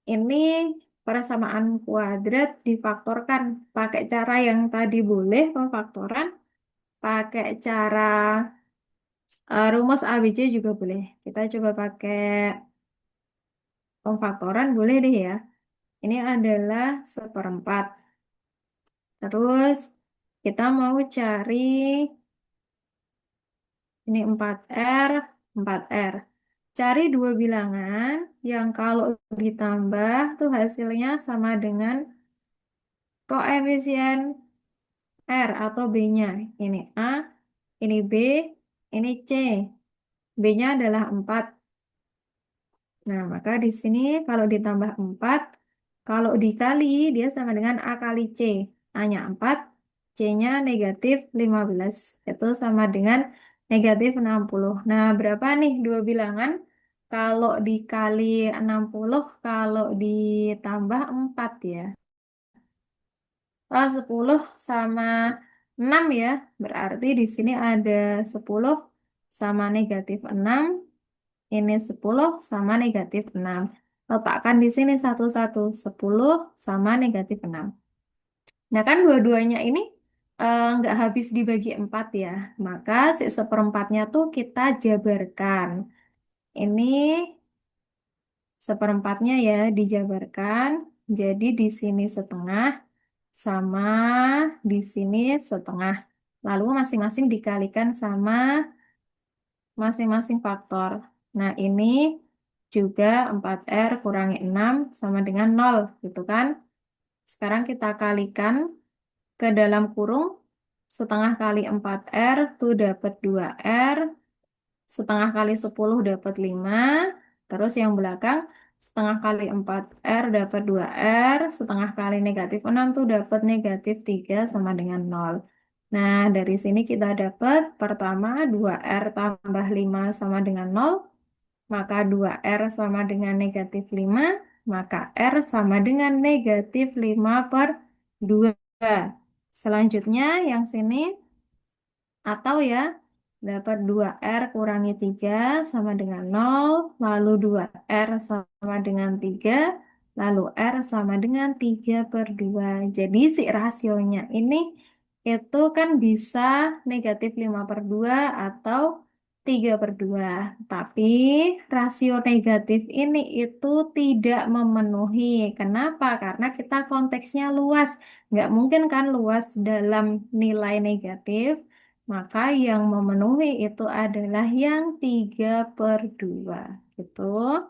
[SPEAKER 2] ini persamaan kuadrat difaktorkan. Pakai cara yang tadi boleh pemfaktoran, pakai cara rumus ABC juga boleh. Kita coba pakai pemfaktoran boleh deh ya. Ini adalah seperempat. Terus kita mau cari ini 4R, 4R. Cari dua bilangan yang kalau ditambah tuh hasilnya sama dengan koefisien R atau B-nya. Ini A, ini B, ini C. B-nya adalah 4. Nah, maka di sini kalau ditambah 4, kalau dikali dia sama dengan A kali C. A-nya 4, C-nya negatif 15. Itu sama dengan negatif 60. Nah, berapa nih dua bilangan? Kalau dikali 60, kalau ditambah 4 ya. 10 sama 6 ya. Berarti di sini ada 10 sama negatif 6. Ini 10 sama negatif 6. Letakkan di sini satu-satu. 10 sama negatif 6. Nah kan dua-duanya ini nggak habis dibagi 4 ya. Maka si seperempatnya tuh kita jabarkan. Ini seperempatnya ya dijabarkan. Jadi di sini setengah sama di sini setengah. Lalu masing-masing dikalikan sama masing-masing faktor. Nah, ini juga 4R kurangi 6 sama dengan 0, gitu kan? Sekarang kita kalikan ke dalam kurung, setengah kali 4R tuh dapat 2R, setengah kali 10 dapat 5, terus yang belakang setengah kali 4R dapat 2R, setengah kali negatif 6 tuh dapat negatif 3 sama dengan 0. Nah, dari sini kita dapat pertama 2R tambah 5 sama dengan 0, maka 2R sama dengan negatif 5, maka R sama dengan negatif 5 per 2. Selanjutnya yang sini atau ya dapat 2R kurangi 3 sama dengan 0, lalu 2R sama dengan 3, lalu R sama dengan 3 per 2. Jadi si rasionya ini itu kan bisa negatif 5 per 2 atau 3 per 2. Tapi rasio negatif ini itu tidak memenuhi. Kenapa? Karena kita konteksnya luas. Nggak mungkin kan luas dalam nilai negatif. Maka yang memenuhi itu adalah yang 3 per 2 gitu.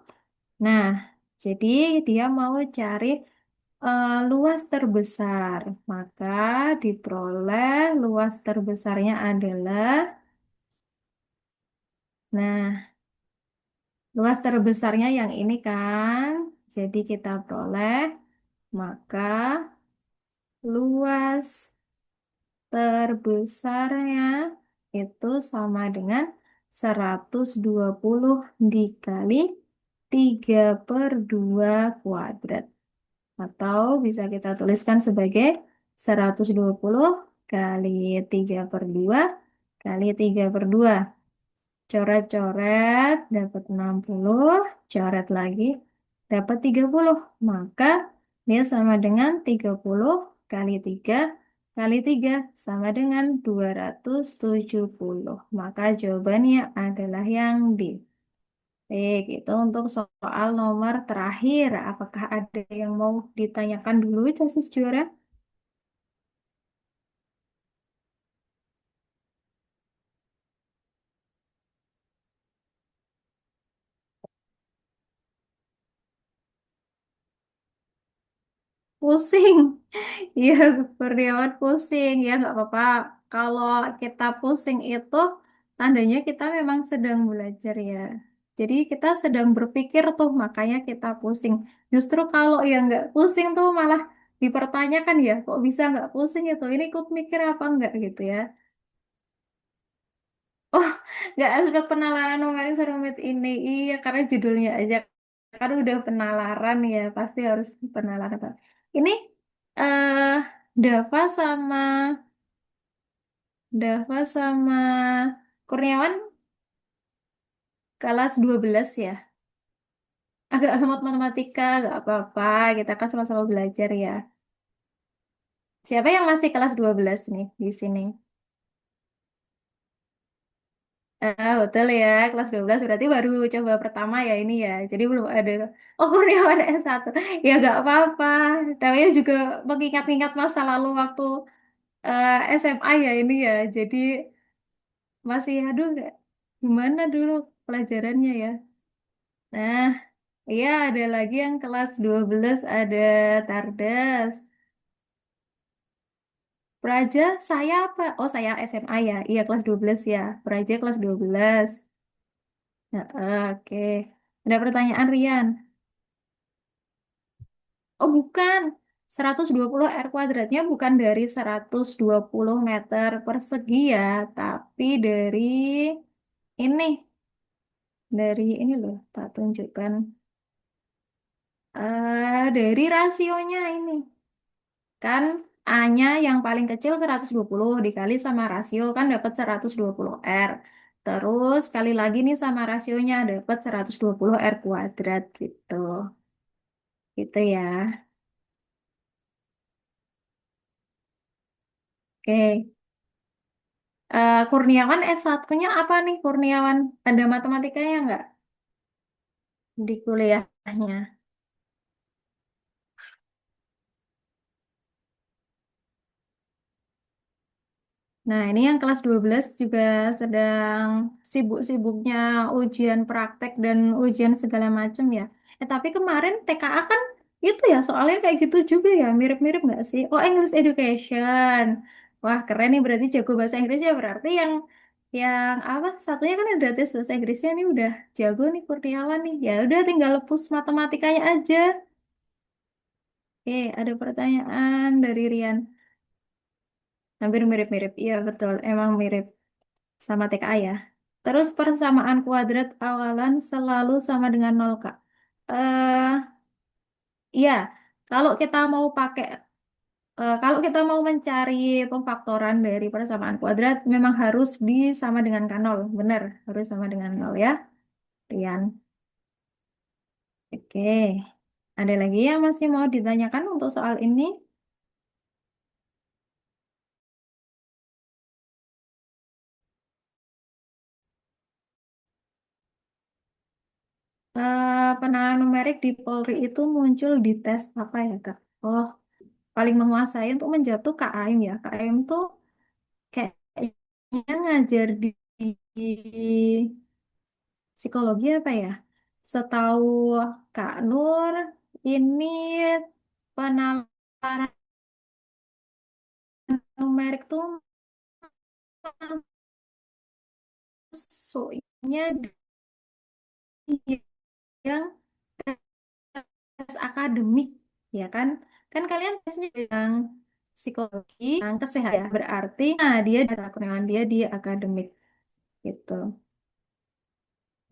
[SPEAKER 2] Nah, jadi dia mau cari luas terbesar. Maka diperoleh luas terbesarnya adalah, nah, luas terbesarnya yang ini kan. Jadi kita peroleh, maka luas terbesarnya itu sama dengan 120 dikali 3 per 2 kuadrat. Atau bisa kita tuliskan sebagai 120 kali 3 per 2 kali 3 per 2. Coret-coret dapat 60, coret lagi dapat 30. Maka dia sama dengan 30 kali 3 kali 3 sama dengan 270. Maka jawabannya adalah yang D. Baik, itu untuk soal nomor terakhir. Apakah ada yang mau ditanyakan dulu, Casis Juara? Pusing. Iya, Kurniawan pusing. Ya, nggak apa-apa. Kalau kita pusing itu, tandanya kita memang sedang belajar ya. Jadi kita sedang berpikir tuh, makanya kita pusing. Justru kalau yang nggak pusing tuh malah dipertanyakan ya, kok bisa nggak pusing itu? Ini ikut mikir apa enggak gitu ya. Oh, nggak aspek penalaran numerik serumit ini. Iya, karena judulnya aja kan udah penalaran ya, pasti harus penalaran. Ini eh Dava sama Dava sama Kurniawan kelas 12 ya. Agak lemot matematika, nggak apa-apa. Kita kan sama-sama belajar ya. Siapa yang masih kelas 12 nih di sini? Betul ya, kelas 12 berarti baru coba pertama ya ini ya. Jadi belum ada, oh Kurniawan S1. Ya nggak apa-apa. Namanya juga mengingat-ingat masa lalu waktu SMA ya ini ya. Jadi masih, aduh nggak, gimana dulu pelajarannya ya. Nah, iya ada lagi yang kelas 12 ada Tardas. Praja, saya apa? Oh saya SMA ya. Iya kelas 12 ya. Praja kelas 12. Nah, oke. Ada pertanyaan Rian? Oh bukan, 120 R kuadratnya bukan dari 120 meter persegi ya, tapi ini, dari ini loh, tak tunjukkan. Dari rasionya ini. Kan A-nya yang paling kecil 120 dikali sama rasio kan dapat 120 R. Terus kali lagi nih sama rasionya dapat 120 R kuadrat gitu. Gitu ya. Oke. Kurniawan S1-nya apa nih Kurniawan? Ada matematikanya nggak di kuliahnya? Nah, ini yang kelas 12 juga sedang sibuk-sibuknya ujian praktek dan ujian segala macam ya. Tapi kemarin TKA kan itu ya soalnya kayak gitu juga ya, mirip-mirip nggak sih? Oh, English Education. Wah, keren nih berarti jago bahasa Inggris ya berarti yang apa? Satunya kan ada tes bahasa Inggrisnya nih udah jago nih Kurniawan nih. Ya udah tinggal lepus matematikanya aja. Oke, ada pertanyaan dari Rian. Hampir mirip-mirip. Iya, betul. Emang mirip sama TKA ya. Terus persamaan kuadrat awalan selalu sama dengan nol, Kak. Eh, iya, kalau kita mau pakai kalau kita mau mencari pemfaktoran dari persamaan kuadrat memang harus disama dengan nol. Benar, harus sama dengan nol ya, Rian. Oke. Ada lagi yang masih mau ditanyakan untuk soal ini? Penanganan numerik di Polri itu muncul di tes apa ya, Kak? Oh, paling menguasai untuk menjawab tuh KAIM ya. KAIM tuh kayaknya ngajar di psikologi apa ya? Setahu Kak Nur, ini penalaran numerik tuh masuknya di yang tes akademik, ya kan? Kan kalian tesnya yang psikologi, yang kesehatan, ya. Berarti nah dia ada kekurangan dia di akademik gitu.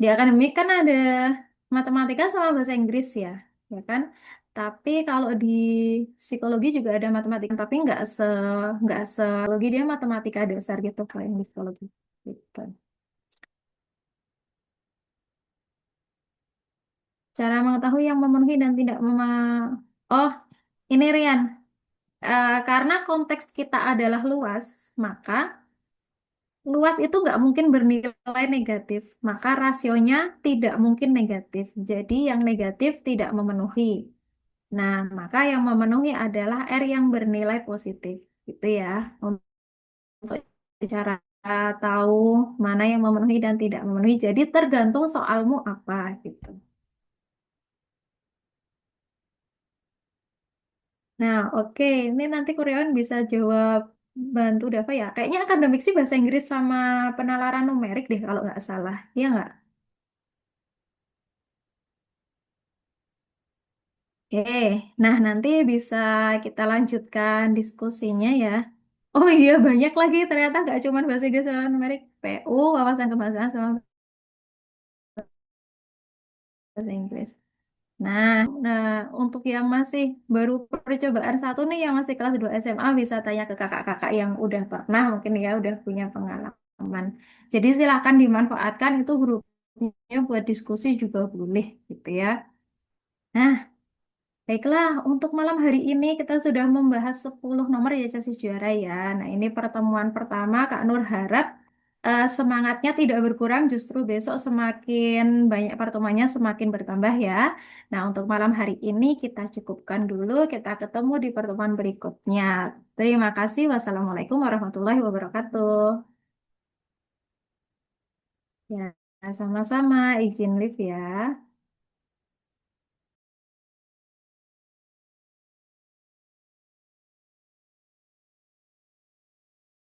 [SPEAKER 2] Di akademik kan ada matematika sama bahasa Inggris ya, ya kan? Tapi kalau di psikologi juga ada matematika, tapi nggak se psikologi dia matematika dasar gitu kalau yang di psikologi. Gitu. Cara mengetahui yang memenuhi dan tidak Oh, ini Rian. Karena konteks kita adalah luas, maka luas itu nggak mungkin bernilai negatif. Maka rasionya tidak mungkin negatif. Jadi yang negatif tidak memenuhi. Nah, maka yang memenuhi adalah R yang bernilai positif. Gitu ya. Untuk cara tahu mana yang memenuhi dan tidak memenuhi. Jadi tergantung soalmu apa gitu. Nah, oke. Ini nanti Kuryawan bisa jawab bantu Dava ya. Kayaknya akademik sih bahasa Inggris sama penalaran numerik deh kalau nggak salah. Iya nggak? Oke. Nah, nanti bisa kita lanjutkan diskusinya ya. Oh iya, banyak lagi ternyata gak cuma bahasa Inggris sama numerik, PU, wawasan kebangsaan sama bahasa Inggris. Nah, nah, untuk yang masih baru percobaan satu nih, yang masih kelas 2 SMA, bisa tanya ke kakak-kakak yang udah pernah, mungkin ya udah punya pengalaman. Jadi silakan dimanfaatkan itu grupnya buat diskusi juga boleh gitu ya. Nah, baiklah, untuk malam hari ini kita sudah membahas 10 nomor ya Chassis juara ya. Nah, ini pertemuan pertama Kak Nur harap semangatnya tidak berkurang, justru besok semakin banyak pertemuannya semakin bertambah ya. Nah, untuk malam hari ini kita cukupkan dulu, kita ketemu di pertemuan berikutnya. Terima kasih. Wassalamualaikum warahmatullahi wabarakatuh. Ya, sama-sama, izin live ya.